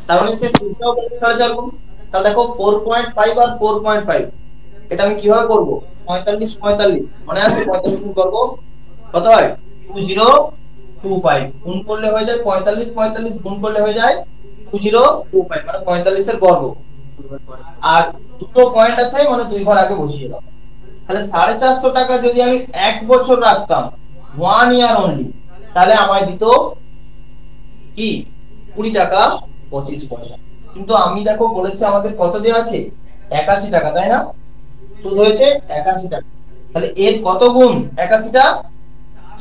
তার মানে সে সুদটাও পেত 4.5 গুণ। তাহলে দেখো 4.5 আর 4.5 এটা আমি কিভাবে করব? 45 45 মানে আছে, 45 করব কত হয়? 2025 গুণ করলে হয়ে যায় 45 45 গুণ করলে হয়ে যায় 2025, মানে 45 এর বর্গ, আর দুটো পয়েন্ট আছে মানে দুই ঘর আগে বসিয়ে দাও। তাহলে 450 টাকা যদি আমি এক বছর রাখতাম, 1 ইয়ার অনলি, তাহলে আমায় দিত কি 20 টাকা 25 পয়সা। কিন্তু আমি দেখো বলেছে আমাদের কত দেওয়া আছে? 81 টাকা, তাই না? সুদ হয়েছে 81 টাকা, তাহলে এর কত গুণ? 81 টা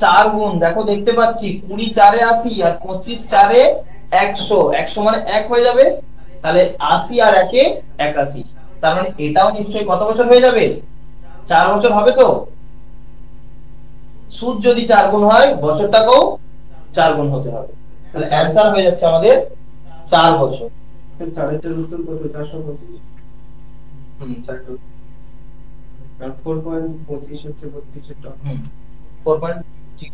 4 গুণ। দেখো দেখতে পাচ্ছি 20 4 এ 80 আর 25 4 এ 100, 100 মানে 1 হয়ে যাবে, তাহলে 80 আর 1 এ 81, তার মানে এটাও নিশ্চয়ই কত বছর হয়ে যাবে, 4 বছর হবে। তো সুদ যদি 4 গুণ হয়, বছরটাকেও 4 গুণ হতে হবে। তাহলে অ্যানসার হয়ে যাচ্ছে আমাদের 4 বছর। চারেরটার উত্তর কত? 425। 4.25 হচ্ছে 32 টাকা। 4 পয়েন্ট, ঠিক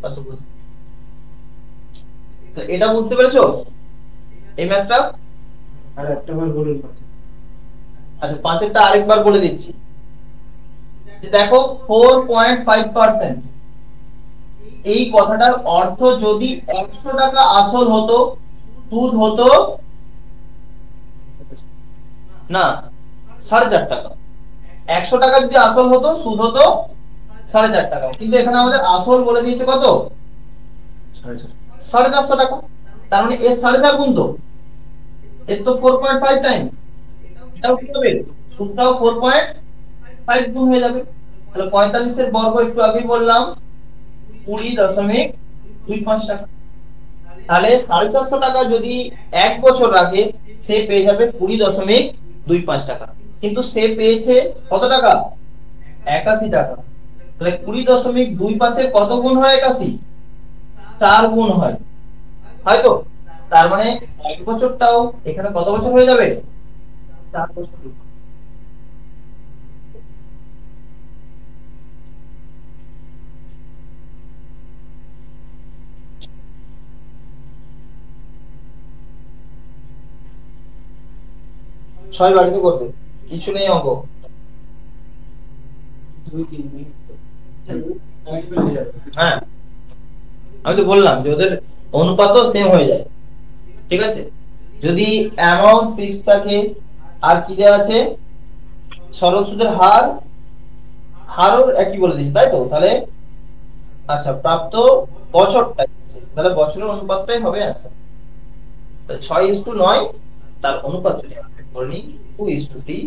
আছে। এটা বুঝতে পেরেছো এই ম্যাথটা? আর একটা বার বলুন। আচ্ছা, 5এরটা আরেকবার বলে দিচ্ছি। যে দেখো 4.5%, এই কথাটার অর্থ যদি 100 টাকা আসল হতো, সুদ হতো না 4.5 টাকা। 100 টাকা যদি আসল হতো, সুদ হতো 4.5 টাকা। কিন্তু এখানে আমাদের আসল বলে দিয়েছে কত? 450 টাকা। তার মানে এর 4.5 গুণ, তো এর তো 4.5 টাইমস। এটাও কি হবে? সুদটাও 4.5 গুণ হয়ে যাবে। তাহলে 45 এর বর্গ একটু আগেই বললাম 20.25 টাকা। তাহলে 450 টাকা যদি 1 বছর রাখে, সে পেয়ে যাবে 20.25 টাকা। কিন্তু সে পেয়েছে কত টাকা? 81 টাকা। তাহলে 20.25 এর কত গুণ হয় 81? 4 গুণ হয়, হয়তো। তার মানে 1 বছরটাও এখানে কত বছর হয়ে যাবে? 4 বছর। ছয় বাড়িতে করবে, কিছু নেই অঙ্ক। 2-3 মিনিট। হ্যাঁ, আমি তো বললাম যে ওদের অনুপাতও সেম হয়ে যায়, ঠিক আছে। যদি অ্যামাউন্ট ফিক্স থাকে, আর কি দেওয়া আছে? সরল সুদের হার, হারও একই বলে দিয়েছি, তাই তো? তাহলে আচ্ছা, প্রাপ্ত বছরটাই, তাহলে বছরের অনুপাতটাই হবে অ্যান্সার। 6:9 তার অনুপাত যদি আমরা করি 2:3,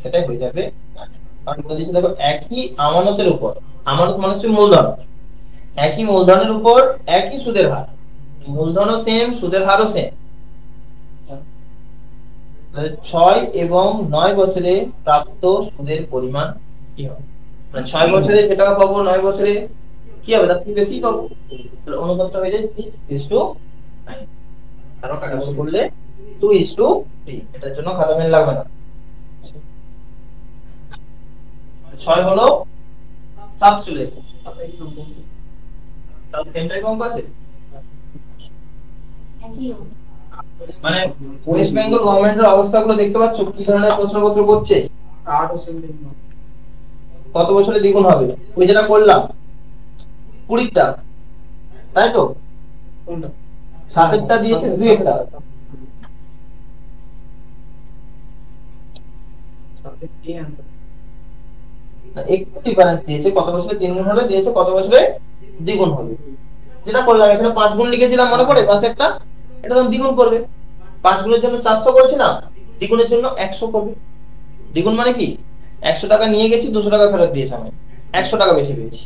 সেটাই হয়ে যাবে answer। কারণ বলে দিয়েছে দেখো, একই আমানতের উপর, আমানত মানে হচ্ছে মূলধন, একই মূলধনের উপর একই সুদের হার, মূলধনও সেম, সুদের হারও সেম। 6 এবং 9 বছরে প্রাপ্ত সুদের পরিমাণ কি হবে? মানে 6 বছরে যে টাকা পাবো, 9 বছরে কি হবে? তার থেকে বেশি পাবো। তাহলে অনুপাতটা হয়ে যায় 6:9। আরো কাটাকুটি করলে 2:3। এটার জন্য খাতা পেন লাগবে না। 6 হলো 7 চলে এসেছে। তাহলে সেন্টার অঙ্ক আছে। একই হবে। মানে ওয়েস্ট বেঙ্গল গভর্নমেন্টের অবস্থাগুলো দেখতে পাচ্ছ, কি ধরনের প্রশ্নপত্র করছে। 8 ও 7 কত বছরে দ্বিগুণ হবে? ওই যেটা করলাম 20টা, তাই তো? কোনটা? 7এরটা দিয়েছে, 2এরটা। কি आंसर? একটু ডিফারেন্স দিয়েছে, কত বছরে 3 গুণ হলে দিয়েছে কত বছরে দ্বিগুণ হবে। যেটা করলাম এখানে 5 গুণ লিখেছিলাম, মনে পড়ে? পাশে একটা, এটা তখন দ্বিগুণ করবে। 5 গুণের জন্য 400 করেছিলাম, দ্বিগুণের জন্য 100 করবে। দ্বিগুণ মানে কি? 100 টাকা নিয়ে গেছি, 200 টাকা ফেরত দিয়েছে, আমি 100 টাকা বেশি পেয়েছি।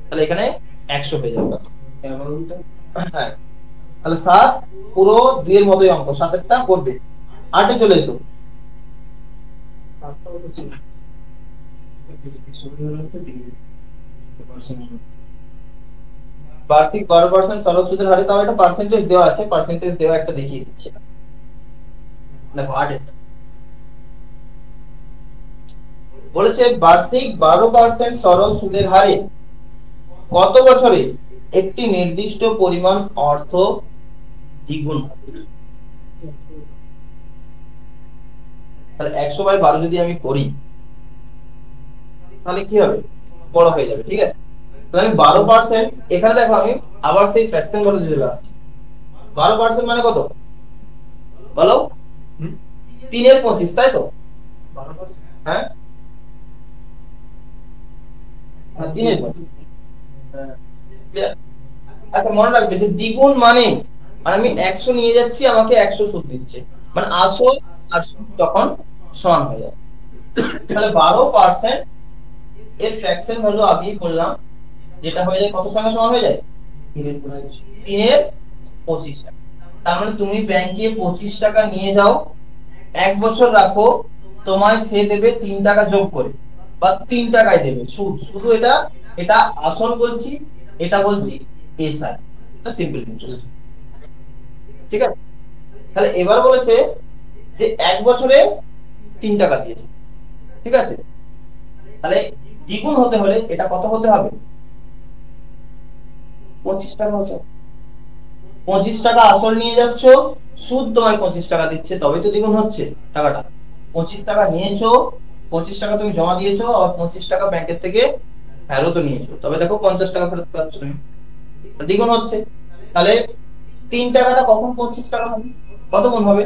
তাহলে এখানে 100 হয়ে যাবে। অ্যামাউন্টটা হ্যাঁ, তাহলে 7 পুরো 2 এর মতোই অঙ্ক, 7এরটা করবে। 8 এ চলে এসো। आपका तो ছিল শুরু হলো তো ডিগ্রি বার্ষিক 12% সরল সুদের হারে, তাও এটা পার্সেন্টেজ দেওয়া আছে, পার্সেন্টেজ দেওয়া একটা দেখিয়ে দিচ্ছি। দেখো 8 এ বলেছে বার্ষিক 12% সরল সুদের হারে কত বছরে একটি নির্দিষ্ট পরিমাণ অর্থ দ্বিগুণ হবে। তাহলে 100/12 যদি আমি করি, তাহলে কি হবে? বড় হয়ে যাবে, ঠিক আছে। তাহলে আমি 12%, এখানে দেখো আমি আবার সেই ফ্র্যাকশন বলে চলে আসছি। 12% মানে কত বলো? 3 এর 25, তাই তো? 12%। হ্যাঁ, 3 এর 25। আচ্ছা, মনে রাখবে যে দ্বিগুণ মানে আমি 100 নিয়ে যাচ্ছি, আমাকে 100 সুদ দিচ্ছে, মানে আসল আর সুদ যখন সমান হয়ে যায়। তাহলে 12% এর ফ্র্যাকশন ভ্যালু আগেই বললাম, যেটা হয়ে যায় কত সঙ্গে সমান হয়ে যায়? 3 এর 25 টাকা। তার মানে তুমি ব্যাংকে 25 টাকা নিয়ে যাও, 1 বছর রাখো, তোমায় সে দেবে 3 টাকা যোগ করে, বা 3 টাকায় দেবে সুদ। শুধু এটা এটা আসল বলছি, এটা বলছি এসআই, এটা সিম্পল ইন্টারেস্ট। ঠিক আছে, তাহলে এবার বলেছে যে 1 বছরে 3 টাকা দিয়েছে। ঠিক আছে, তাহলে দ্বিগুণ হতে হলে এটা কত হতে হবে? 25 টাকা হতে হবে। 25 টাকা আসল নিয়ে যাচ্ছ, সুদ তোমায় 25 টাকা দিচ্ছে, তবে তো দ্বিগুণ হচ্ছে টাকাটা। 25 টাকা নিয়েছো, 25 টাকা তুমি জমা দিয়েছো, আর 25 টাকা ব্যাংকের থেকে ফেরতও নিয়েছো, তবে দেখো 50 টাকা ফেরত পাচ্ছ তুমি, দ্বিগুণ হচ্ছে। তাহলে 3 টাকাটা কখন 25 টাকা হবে? কত গুণ হবে?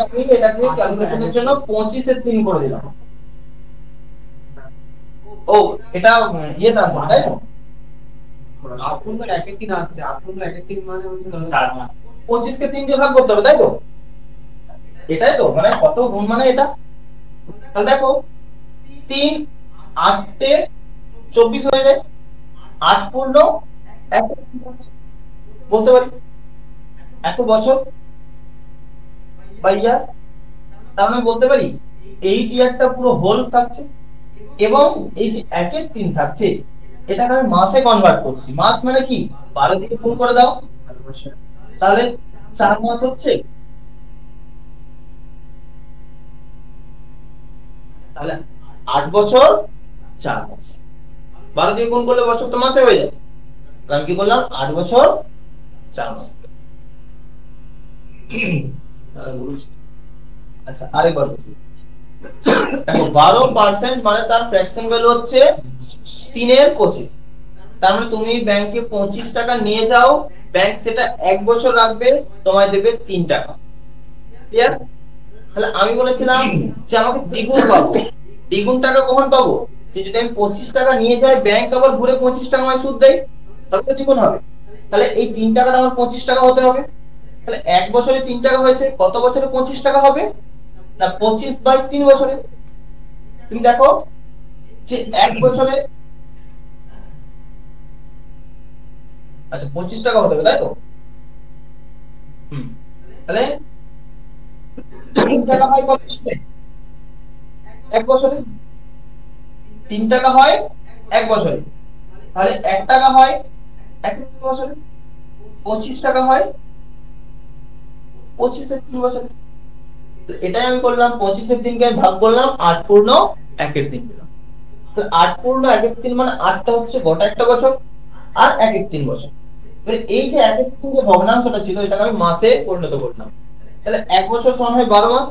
আমি এটাকে ক্যালকুলেশনের জন্য 25 এর 3 করে দিলাম। ও এটা ইয়ে দাম, তাই না? 1-3 আসছে, 1-3 মানে হচ্ছে 4 মাস। 25 কে 3 দিয়ে ভাগ করতে হবে, তাই তো? এটাই তো, মানে কত গুণ মানে এটা। তাহলে দেখো 3 8 তে 24 হয়ে যায়, 8 পূর্ণ 1 বলতে পারি, এত বছর বা ইয়ার। তার মানে বলতে পারি এই ইয়ারটা পুরো হোল থাকছে, এবং এই যে 1-3 থাকছে এটাকে আমি মাসে কনভার্ট করছি। মাস মানে কি? 12 দিয়ে গুণ করে দাও, তাহলে 4 মাস হচ্ছে। তাহলে 8 বছর 4 মাস, 12 দিয়ে গুণ করলে বছর তো মাসে হয়ে যায়। আমি কি করলাম? 8 বছর 4 মাস। আচ্ছা, আরেকবার দেখো 12% মানে তার ফ্র্যাকশন ভ্যালু হচ্ছে 3/25। তার মানে তুমি ব্যাংকে 25 টাকা নিয়ে যাও, ব্যাংক সেটা 1 বছর রাখবে, তোমায় দেবে 3 টাকা। ক্লিয়ার? তাহলে আমি বলেছিলাম যে আমাকে দ্বিগুণ পাবো। দ্বিগুণ টাকা কখন পাবো? যে যদি আমি 25 টাকা নিয়ে যাই, ব্যাংক আবার ঘুরে 25 টাকা আমায় সুদ দেয়, তবে তো দ্বিগুণ হবে। তাহলে এই 3 টাকাটা আমার 25 টাকা হতে হবে। তাহলে 1 বছরে 3 টাকা হয়েছে, কত বছরে 25 টাকা হবে? না, 25/3 বছরে। তুমি দেখো যে 1 বছরে, আচ্ছা 25 টাকা হতে হবে, তাই তো? তাহলে 3 টাকা হয় কত বছরে? 1 বছরে। 3 টাকা হয় 1 বছরে, তাহলে 1 টাকা হয় 1 বছরে। 25 টাকা হয় 25/3 বছরে। এটাই আমি করলাম, 25 দিনকে আমি ভাগ করলাম, 8 পূর্ণ 1/3 পেলাম। তাহলে 8 পূর্ণ 1/3 মানে 8টা হচ্ছে গোটা একটা বছর, আর 1/3 বছর। মানে এই যে 1/3 যে ভগ্নাংশটা ছিল, এটাকে আমি মাসে পরিণত করলাম। তাহলে 1 বছর সমান হয় 12 মাস,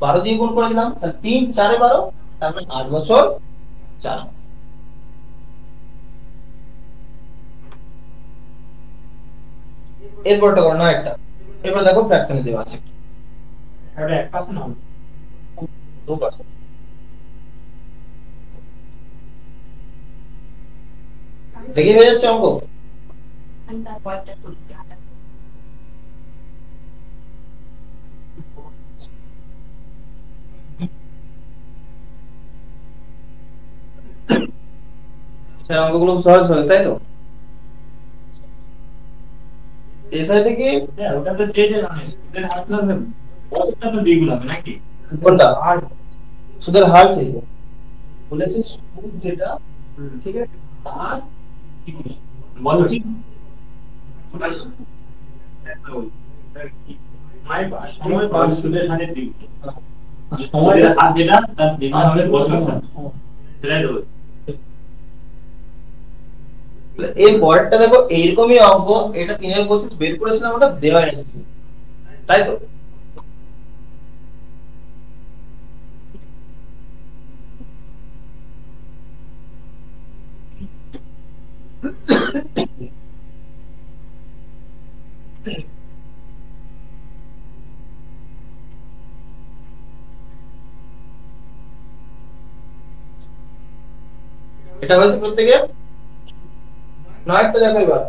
12 দিয়ে গুণ করে দিলাম, তাহলে 3 4 12, তার মানে 8 বছর 4 মাস। এরপরটা করো না একটা। এবার দেখো ফ্র্যাকশনে দেওয়া আছে এটা 1% হবে, 2%। দেখি হয়ে যাচ্ছে অঙ্ক। আমি তার পরেরটা করেছি। স্যার অঙ্কগুলো খুব সহজ হয়, তাই তো? এসআই থেকে হ্যাঁ ওটা তো চেঞ্জ হবে, সুদের হার লাগবে, ওটা তো দ্বিগুণ হবে নাকি? কোনটা? সুদের হার চেয়েছে, বলেছে সুদ যেটা, ঠিক আছে, তার বলো ঠিক সময় পাস সুদের হারের দ্বিগুণ, সময়ের হার যেটা তার দ্বিগুণ হবে বছর, সেটাই তো। এর পরেরটা দেখো এইরকমই অঙ্ক, এটা 3/25 বের করেছিলাম, ওটা দেওয়া আছে, তাই তো? এটা হয়েছে প্রত্যেকে। নয়টা দেখো এবার।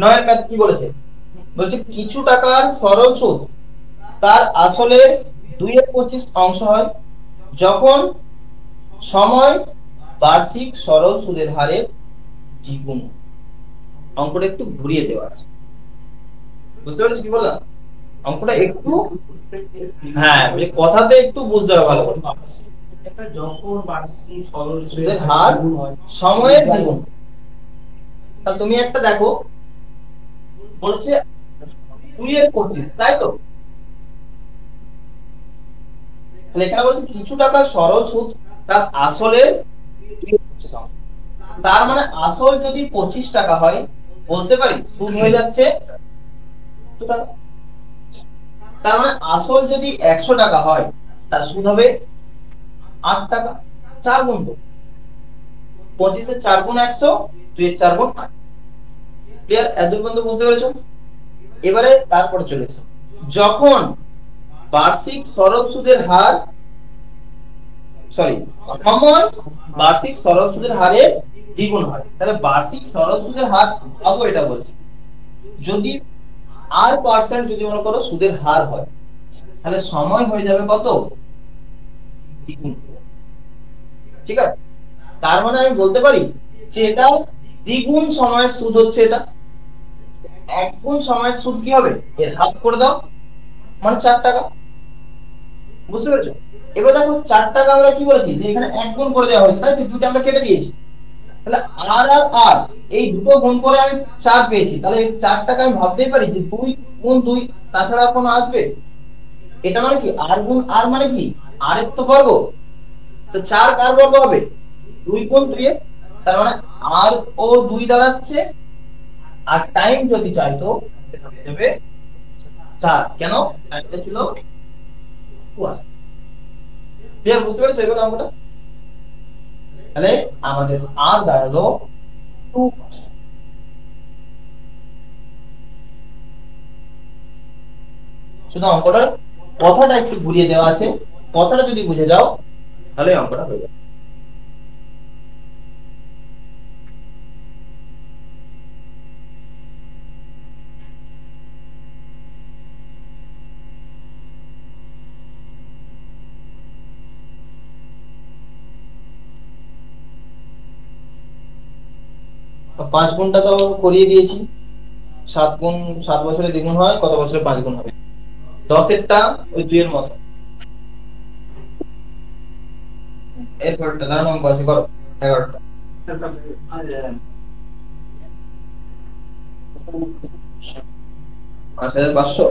নয়ের ম্যাথ কি বলেছে? বলছে কিছু টাকার সরল সুদ তার আসলে 2/25 অংশ হয় যখন সময় বার্ষিক সরল সুদের হারের দ্বিগুণ। অঙ্কটা একটু ঘুরিয়ে দেওয়া আছে, বুঝতে পেরেছ কি বললাম? অঙ্কটা একটু হ্যাঁ কথাতে একটু বুঝতে হবে ভালো করে। যখন বার্ষিক সরল সুদের হার সময়ের দ্বিগুণ। তা তুমি একটা দেখো বলছে 2/25, তাই তো? এখানে বলছে কিছু টাকার সরল সুদ তার আসলের 2/25 অংশ। তার মানে আসল যদি 25 টাকা হয় বলতে পারি সুদ হয়ে যাচ্ছে 2 টাকা। তার মানে আসল যদি 100 টাকা হয় তার সুদ হবে 8 টাকা। 4 গুণ 25 এর 4 গুণ 100, 2 এর 4 গুণ 8। ক্লিয়ার? এতদূর পর্যন্ত বুঝতে পেরেছো? এবারে তারপরে চলেছে যখন বার্ষিক সরল সুদের হার সময় বার্ষিক সরল সুদের হারের দ্বিগুণ হয়। তাহলে বার্ষিক সরল সুদের হার ভাবো, এটা বলছি যদি r% যদি মনে করো সুদের হার হয় তাহলে সময় হয়ে যাবে কত? দ্বিগুণ। ঠিক আছে? তার মানে আমি বলতে পারি যে এটা দ্বিগুণ সময়ের সুদ হচ্ছে, এটা 1 গুণ সময়ের সুদ কি হবে? এর হাফ করে দাও, মানে 4 টাকা। বুঝতে পেরেছো? এবার দেখো 4 টাকা আমরা কি বলেছি যে এখানে 1 গুণ করে দেওয়া হয়েছে, তাই তো? দুটো আমরা কেটে দিয়েছি, তাহলে আর আর আর এই দুটো গুণ করে আমি 4 পেয়েছি। তাহলে এই 4 টাকা আমি ভাবতেই পারি যে 2 গুণ 2, তাছাড়া কোনো আসবে? এটা মানে কি আর গুণ আর মানে কি আর এর তো বর্গ, তো 4 কার বর্গ হবে? 2 গুণ 2 এর। তার মানে আর ও 2 দাঁড়াচ্ছে, আর টাইম যদি চাইতো দেবে 4। কেন? টাইমটা ছিল 1। ক্লিয়ার? বুঝতে পেরেছো এবার অঙ্কটা? তাহলে আমাদের আর দাঁড়ালো 2%। শুধু অঙ্কটার কথাটা একটু ঘুরিয়ে দেওয়া আছে, কথাটা যদি বুঝে যাও তাহলে অঙ্কটা হয়ে যাবে। তো 5 গুণটা তো করিয়ে দিয়েছি। 7 গুণ 7 বছরে দ্বিগুণ হয়, কত বছরে 5 গুণ হবে? 10 এরটা ওই 2 এর মতো। এরপরটা দাঁড়ানো অঙ্ক আছে, করো 11টা। 5500।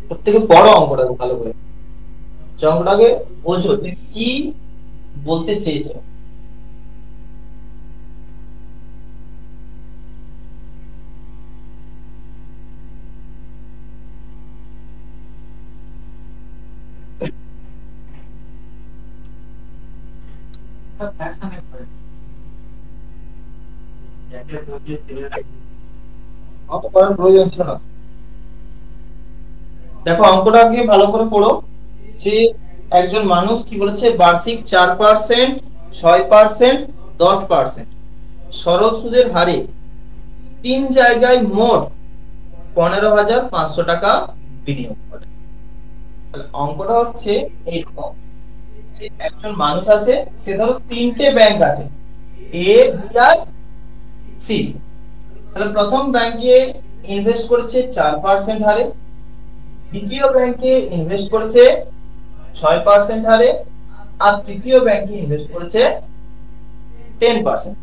প্রত্যেকে বড় অঙ্কটাকে ভালো করে অঙ্কটাকে বোঝো যে কি বলতে চেয়েছে। অত করার প্রয়োজন ছিল না। দেখো অঙ্কটাকে ভালো করে পড়ো যে একজন মানুষ কি বলেছে, বার্ষিক 4%, 6%, 10% সরল সুদের হারে 3 জায়গায় মোট 15,500 টাকা বিনিয়োগ করে। অঙ্কটা হচ্ছে এইরকম যে একজন মানুষ আছে, সে ধরো 3টে ব্যাংক আছে, এ, বি আর সি। তাহলে প্রথম ব্যাংকে ইনভেস্ট করেছে 4% হারে, দ্বিতীয় ব্যাংকে ইনভেস্ট করেছে 6% হারে, আর তৃতীয় ব্যাংকে ইনভেস্ট করেছে 10%।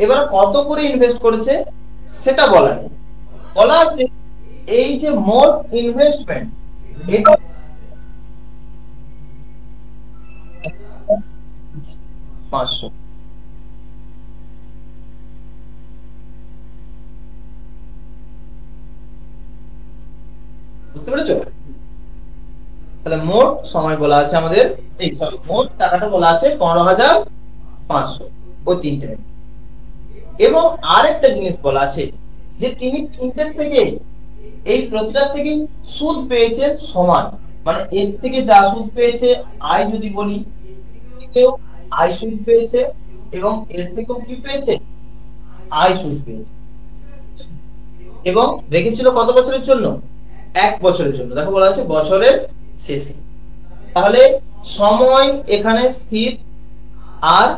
এবার কত করে ইনভেস্ট করেছে সেটা বলা নেই, বলা আছে এই যে মোট ইনভেস্টমেন্ট এটা 500। বুঝতে পেরেছো? তাহলে মোট সময় বলা আছে আমাদের, এই সরি মোট টাকাটা বলা আছে 15,500 ওই 3টে। এবং আরেকটা জিনিস বলা আছে যে তিনি তিনটের থেকে এই প্রতিটার থেকে সুদ পেয়েছেন সমান, মানে এর থেকে যা সুদ পেয়েছে আয় যদি বলি, কেউ আয় সুদ পেয়েছে এবং এর থেকেও কি পেয়েছে আয় সুদ পেয়েছে, এবং রেখেছিল কত বছরের জন্য 1 বছরের জন্য। দেখো বলা আছে বছরের শেষে। তাহলে সময় এখানে স্থির আর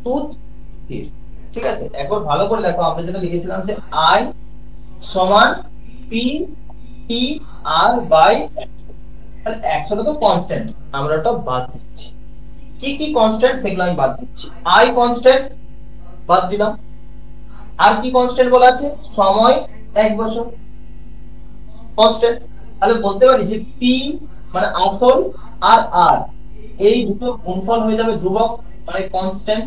সুদ স্থির, ঠিক আছে। একবার ভালো করে দেখো, আমরা যেটা লিখেছিলাম যে আই সমান পি টি আর বাই 100, তাহলে 100টা তো কনস্ট্যান্ট, আমরা ওটা বাদ দিচ্ছি। কি কি কনস্ট্যান্ট সেগুলো আমি বাদ দিচ্ছি। আই কনস্ট্যান্ট বাদ দিলাম, আর কি কনস্ট্যান্ট বলা আছে, সময় 1 বছর কনস্ট্যান্ট। তাহলে বলতে পারি যে পি মানে আসল আর আর এই দুটো গুণফল হয়ে যাবে ধ্রুবক, মানে কনস্ট্যান্ট।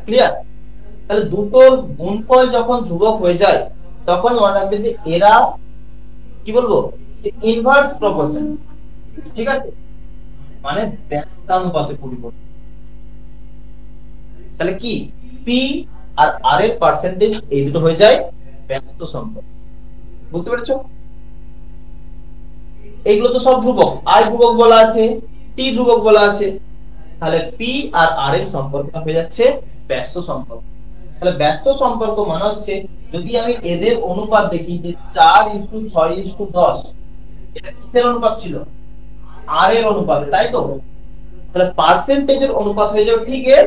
ক্লিয়ার? তাহলে দুটোর গুণফল যখন ধ্রুবক হয়ে যায় তখন মনে রাখবে যে এরা কি বলবো, ইনভার্স প্রপোর্শন, ঠিক আছে, মানে ব্যস্তানুপাতে পরিবর্তন। তাহলে কি পি আর আর এর পার্সেন্টেজ এই দুটো হয়ে যায় ব্যস্ত সম্পর্ক। বুঝতে পেরেছো? এইগুলো তো সব ধ্রুবক, আই ধ্রুবক বলা আছে, টি ধ্রুবক বলা আছে, তাহলে পি আর আর এর সম্পর্কটা হয়ে যাচ্ছে ব্যস্ত সম্পর্ক। তাহলে ব্যস্ত সম্পর্ক মানে হচ্ছে যদি আমি এদের অনুপাত দেখি যে 4:6:10, এটা কিসের অনুপাত ছিল, আর এর অনুপাত, তাই তো? তাহলে পার্সেন্টেজের অনুপাত হয়ে যাবে ঠিক এর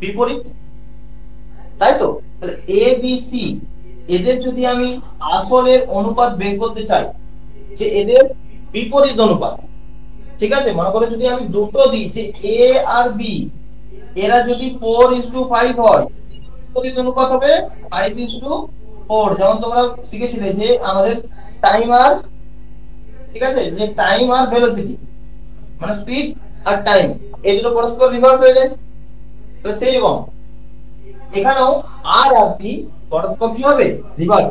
বিপরীত, তাই তো? তাহলে এ বি সি এদের যদি আমি আসলের অনুপাত বের করতে চাই, যে এদের বিপরীত অনুপাত, ঠিক আছে, মনে করো যদি আমি দুটো দিই যে এ আর বি, এরা যদি 4:5 হয়, বিপরীত অনুপাত হবে 5:4। যেমন তোমরা শিখেছিলে যে আমাদের টাইম আর, ঠিক আছে, যে টাইম আর ভেলোসিটি মানে স্পিড আর টাইম এই দুটো পরস্পর রিভার্স হয়ে যায়, তাহলে সেই রকম এখানেও আর আর বি পরস্পর কি হবে, রিভার্স।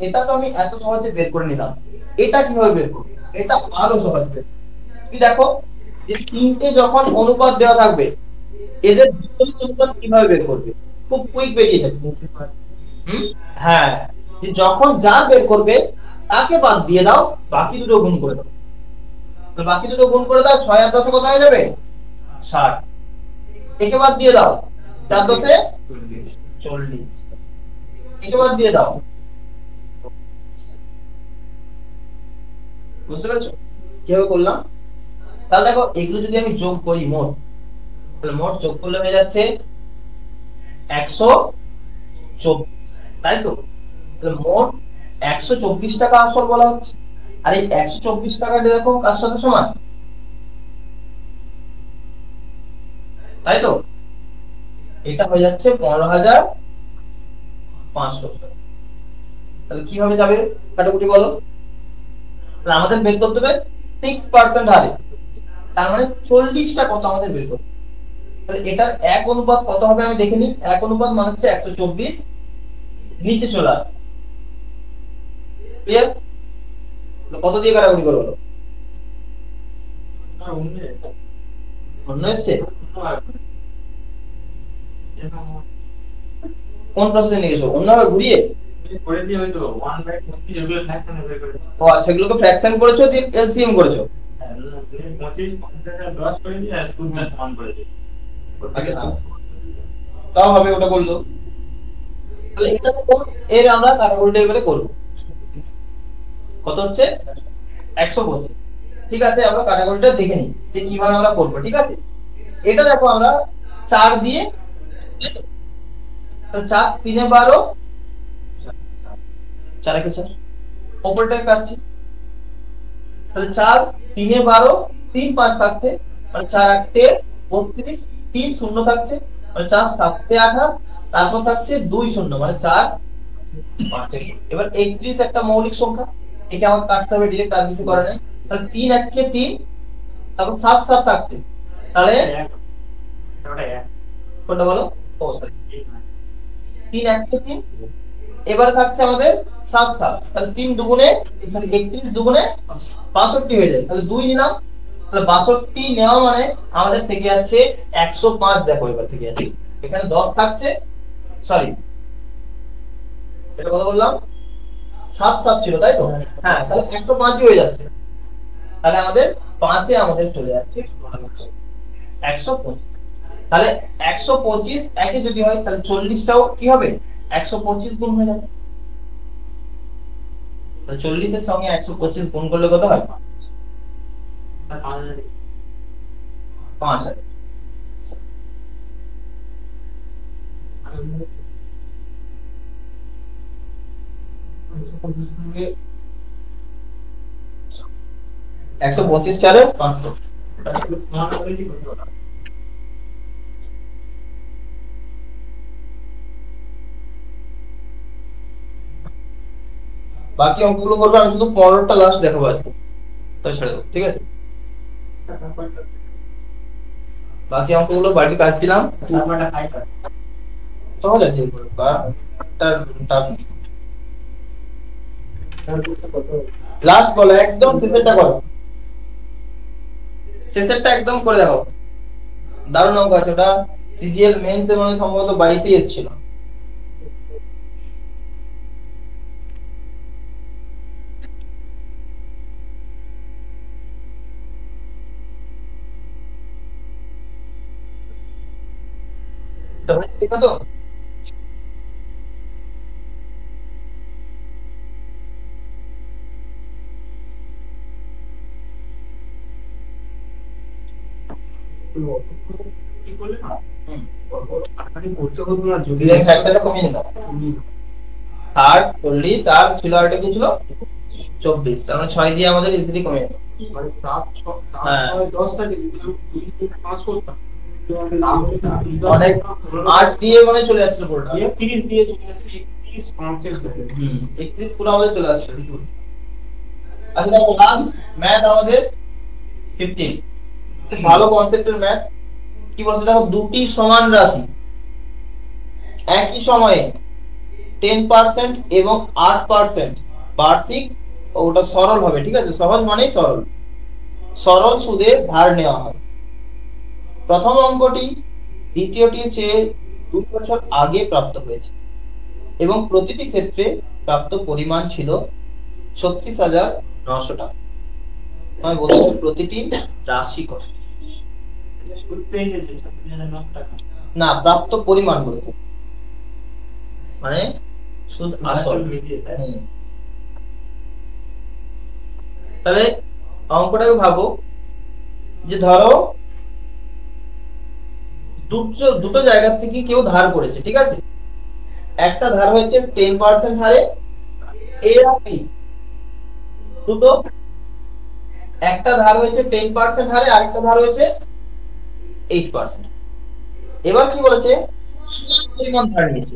এটা তো আমি এত সহজে বের করে নিলাম, এটা কিভাবে বের করব, এটা আরো সহজ বের। তুমি দেখো যে তিনটে যখন অনুপাত দেওয়া থাকবে এদের বিপরীত অনুপাত কিভাবে বের করবে, খুব কুইক বেরিয়ে যাবে। হ্যাঁ, যে যখন যা বের করবে তাকে বাদ দিয়ে দাও, বাকি দুটো গুণ করে দাও। তো বাকি দুটো গুণ করে দাও, 6 আর 10 কত হয়ে যাবে 60, একে বাদ দিয়ে দাও 4 10 40, একে বাদ দিয়ে দাও। বুঝতে পেরেছো কিভাবে করলাম? তাহলে দেখো এগুলো যদি আমি যোগ করি মোট, তাহলে মোট যোগ করলে হয়ে যাচ্ছে 124, তাই তো? তাহলে মোট 124 টাকা আসল বলা হচ্ছে, আর এই 124 টাকাটা দেখো কার সাথে সমান, তাই তো? এটা হয়ে যাচ্ছে 15,500 টাকা। তাহলে কিভাবে যাবে কাটাকুটি বলো? আমাদের বের করতে হবে 6% হারে, তার মানে 40টা কত আমাদের বের করতে। তাহলে এটার এক অনুপাত কত হবে আমি দেখে নিই। এক অনুপাত মানে হচ্ছে 124, নিচে চলে আসবে। ক্লিয়ার? কত দিয়ে কাটাকুটি করবো? অন্য এসছে? কোন প্রসেসে নিয়ে গেছো? অন্যভাবে ঘুরিয়ে? ও আচ্ছা, এগুলোকে ফ্র্যাকশন করেছো দিয়ে এলসিএম করেছো? তাও হবে, ওটা করলো। তাহলে এটা তো এর আমরা কাটাকুটিটা এবারে করব। কত হচ্ছে 125। ঠিক আছে, আমরা কাটাকুটিটা দেখে নিই যে কিভাবে আমরা করব। ঠিক আছে, এটা দেখো আমরা 4 দিয়ে, 4 3 12, 4 একে 4 উপরটা কাটছি। তাহলে 4 3 12, 3 5 থাকছে, মানে 4 8 32, 3 0 থাকছে, মানে 4 7 28, তারপর থাকছে 2 0, মানে 4 5। এবার 31 একটা মৌলিক সংখ্যা, একে আমাকে কাটতে হবে ডাইরেক্ট, আর কিছু করার নেই। তাহলে 3 1 কে 3, তারপর 7 7 থাকছে, তাহলে কোনটা বলো? ও সরি, 3 1 কে 3। এবার থাকছে আমাদের 7 7, তাহলে 3 দুগুণে সরি 31 দুগুণে 62 হয়ে যায়। তাহলে 2 নিলাম, তাহলে 62 নেওয়া মানে আমাদের থেকে যাচ্ছে 105। দেখো এবার থেকে যাচ্ছে এখানে 10 থাকছে, সরি এটা কত বললাম 7 ছিল তাই তো, হ্যাঁ তাহলে 105 হয়ে যাচ্ছে, তাহলে আমাদের 5 আমাদের চলে যাচ্ছে 125। তাহলে 125 একে যদি হয় তাহলে 40টাও কি হবে 125 গুণ হয়ে যাবে। 40 এর সঙ্গে 125 গুণ করলে কত হয় 5000। একশো 25 চারে 500। বাকি অঙ্কগুলো করবো, আমি শুধু 15টা লাস্ট দেখাবো আজকে, তাই ছেড়ে দেবো, ঠিক আছে। বাকি অঙ্কগুলো বাড়িতে কাজ দিলাম, সহজ আছে লাস্ট বলো, একদম শেষেরটা করো, শেষেরটা একদম করে দেখো, দারুণ অঙ্ক আছে ওটা, সিজিএল মেন্স এ মানে সম্ভবত 22 এসেছিল। দেখো তো কমিয়ে নিলাম, 60 40 আর ছিল আরেকটা কি ছিল 24, তার মানে 6 দিয়ে আমাদের ইজিলি কমে যেত। অনেক 8 দিয়ে মানে চলে যাচ্ছিল পুরোটা, 30 দিয়ে চলে যাচ্ছে 31 5 31 পুরো আমাদের চলে আসছে। আচ্ছা দেখো লাস্ট ম্যাথ আমাদের 15, ভালো কনসেপ্টের ম্যাথ। কি বলছে দেখো, দুটি সমান রাশি একই সময়ে 10% এবং 8% বার্ষিক, ওটা সরল হবে, ঠিক আছে, সহজ মানেই সরল, সরল সুদে ধার নেওয়া হয়। প্রথম অঙ্কটি দ্বিতীয়টির চেয়ে 2 বছর আগে প্রাপ্ত হয়েছে এবং প্রতিটি ক্ষেত্রে প্রাপ্ত পরিমাণ ছিল 36,900 টাকা। আমি বলছি প্রতিটি রাশি কত, না প্রাপ্ত পরিমাণ বলেছে, মানে সুদ আসল। তাহলে অঙ্কটাকে ভাবো যে ধরো দুটো জায়গা থেকে কেউ ধার করেছে, ঠিক আছে, একটা ধার হয়েছে 10% হারে এ আর বি, দুটো, একটা ধার হয়েছে 10% হারে, আরেকটা ধার হয়েছে 8%। এবার কি বলেছে, সমান পরিমাণ ধার নিয়েছে,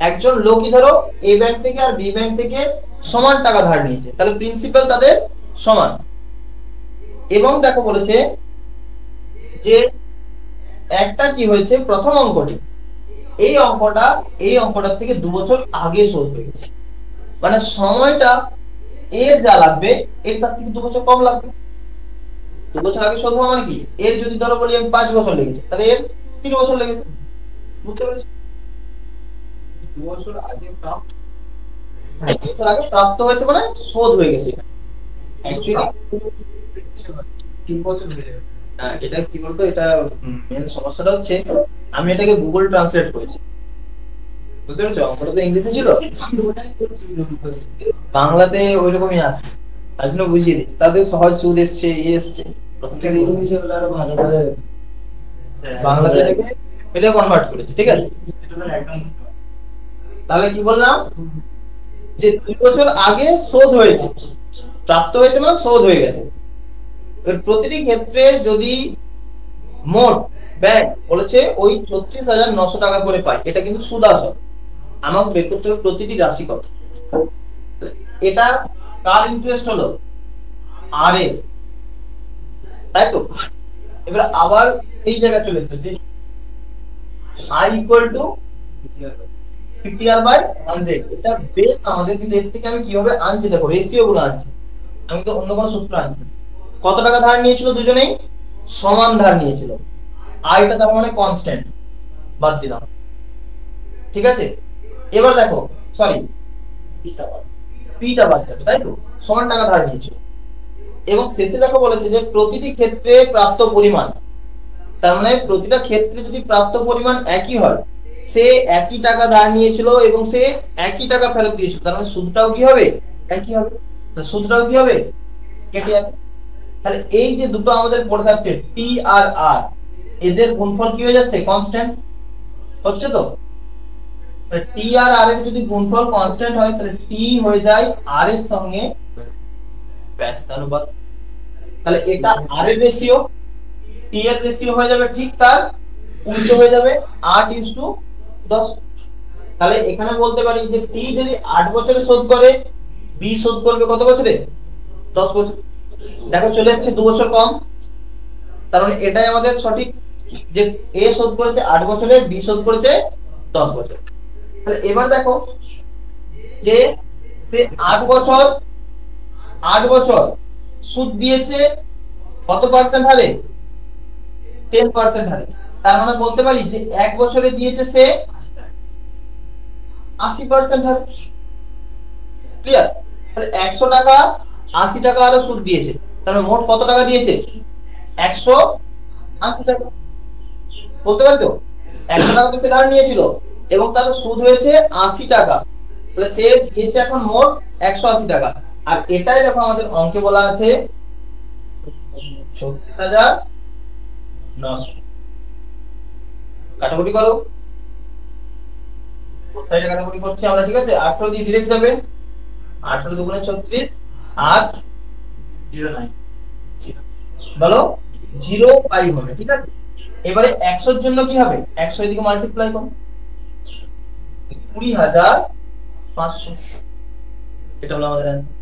একজন লোকই ধরো এ ব্যাংক থেকে আর বি ব্যাংক থেকে সমান টাকা ধার নিয়েছে, তাহলে প্রিন্সিপাল তাদের সমান। এবং দেখো বলেছে যে একটা কি হয়েছে, প্রথম অঙ্কটি এই অঙ্কটার থেকে 2 বছর আগে শোধ হয়ে গেছে, মানে সময়টা এর যা লাগবে এর তার থেকে 2 বছর কম লাগবে। 2 বছর আগে শোধ হওয়া মানে কি, এর যদি ধরো বলি আমি 5 বছর লেগেছে, তাহলে এর 3 বছর লেগেছে, বুঝতে পেরেছো? 2 বছর আগে প্রাপ্ত, হ্যাঁ 2 বছর আগে প্রাপ্ত হয়েছে মানে শোধ হয়ে গেছে, অ্যাকচুয়ালি 3 বছর হয়ে যাবে। এটা কি বলতো, এটা মেন সমস্যাটা হচ্ছে আমি এটাকে গুগল ট্রান্সলেট করেছি, বুঝতে পেরেছো, অঙ্কটা তো ইংলিশে ছিল, বাংলাতে ওইরকমই আসে, তার জন্য বুঝিয়ে দিচ্ছি, তাদের সহজ সুদ এসছে, এসছে ইংলিশে হলে আরো ভালো করে বাংলাতে এটা কনভার্ট করেছি, ঠিক আছে। তাহলে কি বললাম যে 2 বছর আগে শোধ হয়েছে, প্রাপ্ত হয়েছে মানে শোধ হয়ে গেছে। এর প্রতিটি ক্ষেত্রে যদি মোট ব্যাংক বলেছে ওই 36,900 টাকা করে পাই, এটা কিন্তু সুদ আসল, আমাকে বের করতে হবে প্রতিটি রাশি কত। এটা কার ইন্টারেস্ট হলো, আর এর, তাই তো। এবার আবার সেই জায়গা চলে এসেছে, i = 50r/100, এটা বেস আমাদের, কিন্তু এর থেকে আমি কিভাবে আনছি দেখো, রেশিও গুলো আনছি, আমি তো অন্য কোনো সূত্র আনছি। কত টাকা ধার নিয়েছিল, দুজনেই সমান ধার নিয়েছিল, আইটা তার মানে কনস্ট্যান্ট, বাদ দিলাম, ঠিক আছে, এবার দেখো সরি পিটা বাদ যাবে, তাই তো, সমান টাকা ধার নিয়েছো এবং শেষে দেখো বলেছে যে প্রতিটি ক্ষেত্রে প্রাপ্ত পরিমাণ, তার মানে প্রতিটা ক্ষেত্রে যদি প্রাপ্ত পরিমাণ একই হয়, সে একই টাকা ধার নিয়েছিল এবং সে একই টাকা ফেরত দিয়েছিল, তার মানে সুদটাও কি হবে, একই হবে, সুদটাও কি হবে, কেটে যাবে। তাহলে এই যে দুটো আমাদের পড়ে থাকছে টি আর আর, এদের গুণফল কি হয়ে যাচ্ছে, কনস্ট্যান্ট হচ্ছে। তো টি আর আর এর যদি গুণফল কনস্ট্যান্ট হয় তাহলে টি হয়ে যায় আর এর সঙ্গে ব্যস্তানুপাত। তাহলে এটা আর এর রেশিও, টি এর রেশিও হয়ে যাবে ঠিক তার উল্টো হয়ে যাবে 8:10। তাহলে এখানে বলতে পারি যে টি যদি 8 বছরে শোধ করে, বি শোধ করবে কত বছরে, 10 বছর। দেখো চলে আসছে 2 বছর কম, তার মানে এটাই আমাদের সঠিক যে এ শোধ করেছে 8 বছরে, বি শোধ করেছে 10 বছর। তাহলে এবার দেখো যে সে 8 বছর সুদ দিয়েছে কত পার্সেন্ট হারে, 10% হারে। তার মানে বলতে পারি যে 1 বছরে দিয়েছে সে 80% হারে। ক্লিয়ার? তাহলে 100 টাকা 80 টাকা আরো সুদ দিয়েছে, তাহলে মোট কত টাকা দিয়েছে, 180 টাকা। বলতে পারি তো 100 টাকা তো সে ধার নিয়েছিল এবং তার সুদ হয়েছে 80 টাকা, তাহলে সে দিয়েছে এখন মোট 180 টাকা। আর এটাই দেখো আমাদের অঙ্কে বলা আছে 36,900। কাটাকুটি করো, সাইডে কাটাকুটি করছি আমরা, ঠিক আছে। 18 দিয়ে ডিরেক্ট যাবে, 18 দুগুণে 36 আর 09 বলো 05 হবে, ঠিক আছে। এবারে 100 এর জন্য কি হবে, 100 এদিকে মাল্টিপ্লাই করো, 20,500, এটা হলো আমাদের অ্যানসার।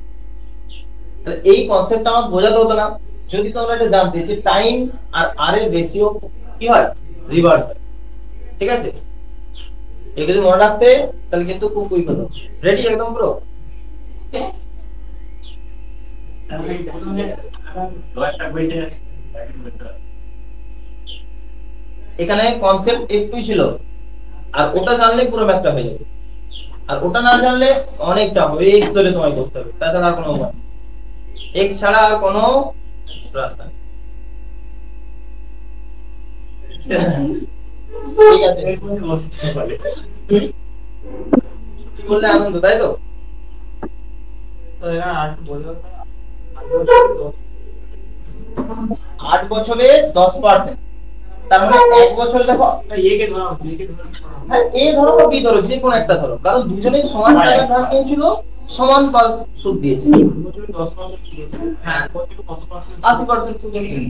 তাহলে এই কনসেপ্টটা আমার বোঝাতে হতো না যদি তোমরা এটা জানতে যে টাইম আর আর এর রেশিও কি হয়, রিভার্স, ঠিক আছে। এটা যদি মনে রাখতে তাহলে কিন্তু খুব কুইক হতো। রেডি একদম পুরো? এখানে কনসেপ্ট একটুই ছিল, আর ওটা জানলে পুরো ম্যাথটা হয়ে যাবে, আর ওটা না জানলে অনেক চাপ হবে, এক্স ধরে সময় করতে হবে, তাছাড়া আর কোনো উপায় নেই, এক্স ছাড়া আর কোনো রাস্তা নেই। ঠিক আছে, কি বললে আনন্দ, তাই তো? 8 বছরে 10%, তার মানে 1 বছরে দেখো হ্যাঁ এ ধরো বা বি ধরো, যে কোনো একটা ধরো, কারণ দুজনেই সমান টাকা ধার নিয়েছিল, সমান সুদ দিয়েছে, হ্যাঁ 80% সুদ দিয়েছে।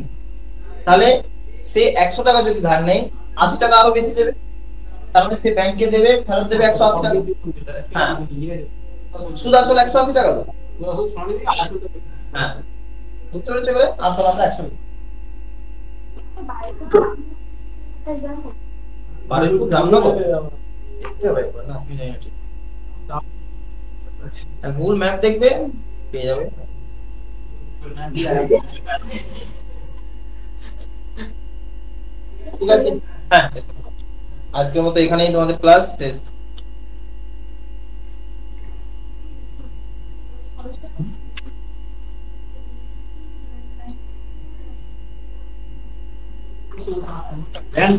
তাহলে সে 100 টাকা যদি ধার নেয়, 80 টাকা আরো বেশি দেবে, তার মানে সে ব্যাংকে দেবে, ফেরত দেবে 180 টাকা। হ্যাঁ সুদ আসলে 180 টাকা তো, হ্যাঁ বুঝতে পেরেছো? বলে আসলে আমরা 100 বারুইপুর রামনগর গুগল ম্যাপ দেখবে পেয়ে যাবে। ঠিক আছে, হ্যাঁ আজকের মতো এখানেই তোমাদের ক্লাস শেষ। Then